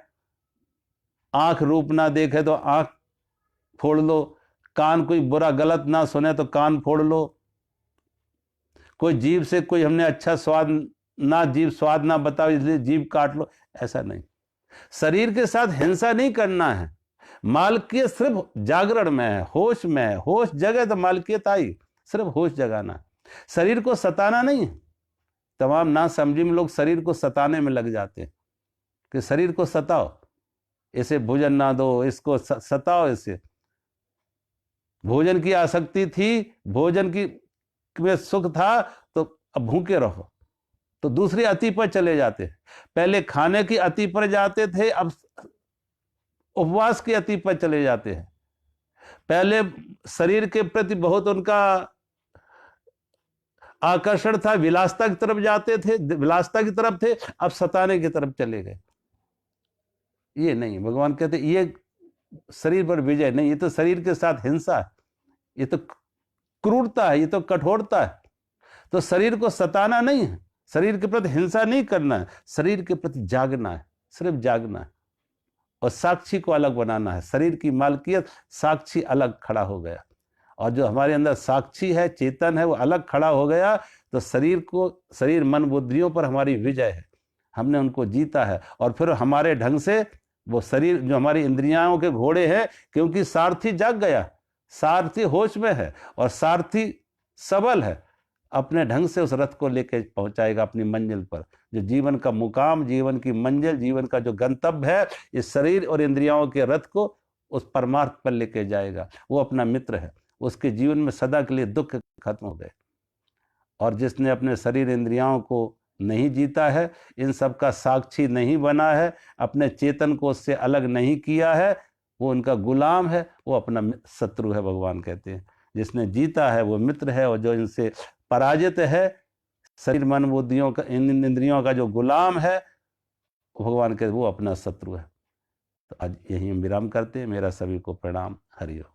आंख रूप ना देखे तो आंख फोड़ लो, कान कोई बुरा गलत ना सुने तो कान फोड़ लो, कोई जीभ से कोई हमने अच्छा स्वाद ना, जीभ स्वाद ना बताओ इसलिए जीभ काट लो, ऐसा नहीं। शरीर के साथ हिंसा नहीं करना है। मालकियत सिर्फ जागरण में है, होश में है। होश जगे तो मालकियत आई, सिर्फ होश जगाना है, शरीर को सताना नहीं है। तमाम ना समझी में लोग शरीर को सताने में लग जाते हैं कि शरीर को सताओ, इसे भोजन ना दो, इसको सताओ, इसे भोजन की आसक्ति थी, भोजन की में सुख था तो अब भूखे रहो, तो दूसरी अति पर चले जाते हैं। पहले खाने की अति पर जाते थे, अब उपवास की अति पर चले जाते हैं। पहले शरीर के प्रति बहुत उनका आकर्षण था, विलासता की तरफ जाते थे, विलासता की तरफ थे, अब सताने की तरफ चले गए। ये नहीं, भगवान कहते ये शरीर पर विजय नहीं, ये तो शरीर के साथ हिंसा है, ये तो क्रूरता है, ये तो कठोरता है। तो शरीर को सताना नहीं है, शरीर के प्रति हिंसा नहीं करना है, शरीर के प्रति जागना है, सिर्फ जागना है और साक्षी को अलग बनाना है। शरीर की मालकियत, साक्षी अलग खड़ा हो गया, और जो हमारे अंदर साक्षी है, चेतन है, वो अलग खड़ा हो गया, तो शरीर मन बुद्धियों पर हमारी विजय है, हमने उनको जीता है। और फिर हमारे ढंग से वो शरीर जो हमारी इंद्रियों के घोड़े हैं, क्योंकि सारथी जाग गया, सारथी होश में है और सारथी सबल है, अपने ढंग से उस रथ को लेकर पहुंचाएगा अपनी मंजिल पर। जो जीवन का मुकाम, जीवन की मंजिल, जीवन का जो गंतव्य है, इस शरीर और इंद्रियों के रथ को उस परमार्थ पर लेकर जाएगा। वो अपना मित्र है, उसके जीवन में सदा के लिए दुख खत्म हो गए। और जिसने अपने शरीर इंद्रियों को नहीं जीता है, इन सब का साक्षी नहीं बना है, अपने चेतन को उससे अलग नहीं किया है, वो उनका गुलाम है, वो अपना शत्रु है। भगवान कहते हैं जिसने जीता है वो मित्र है, और जो इनसे पराजित है, शरीर मन बुद्धियों का, इन इंद्रियों का जो गुलाम है, भगवान कहते वो अपना शत्रु है। तो आज यही हम विराम करते हैं। मेरा सभी को प्रणाम। हरि ओम।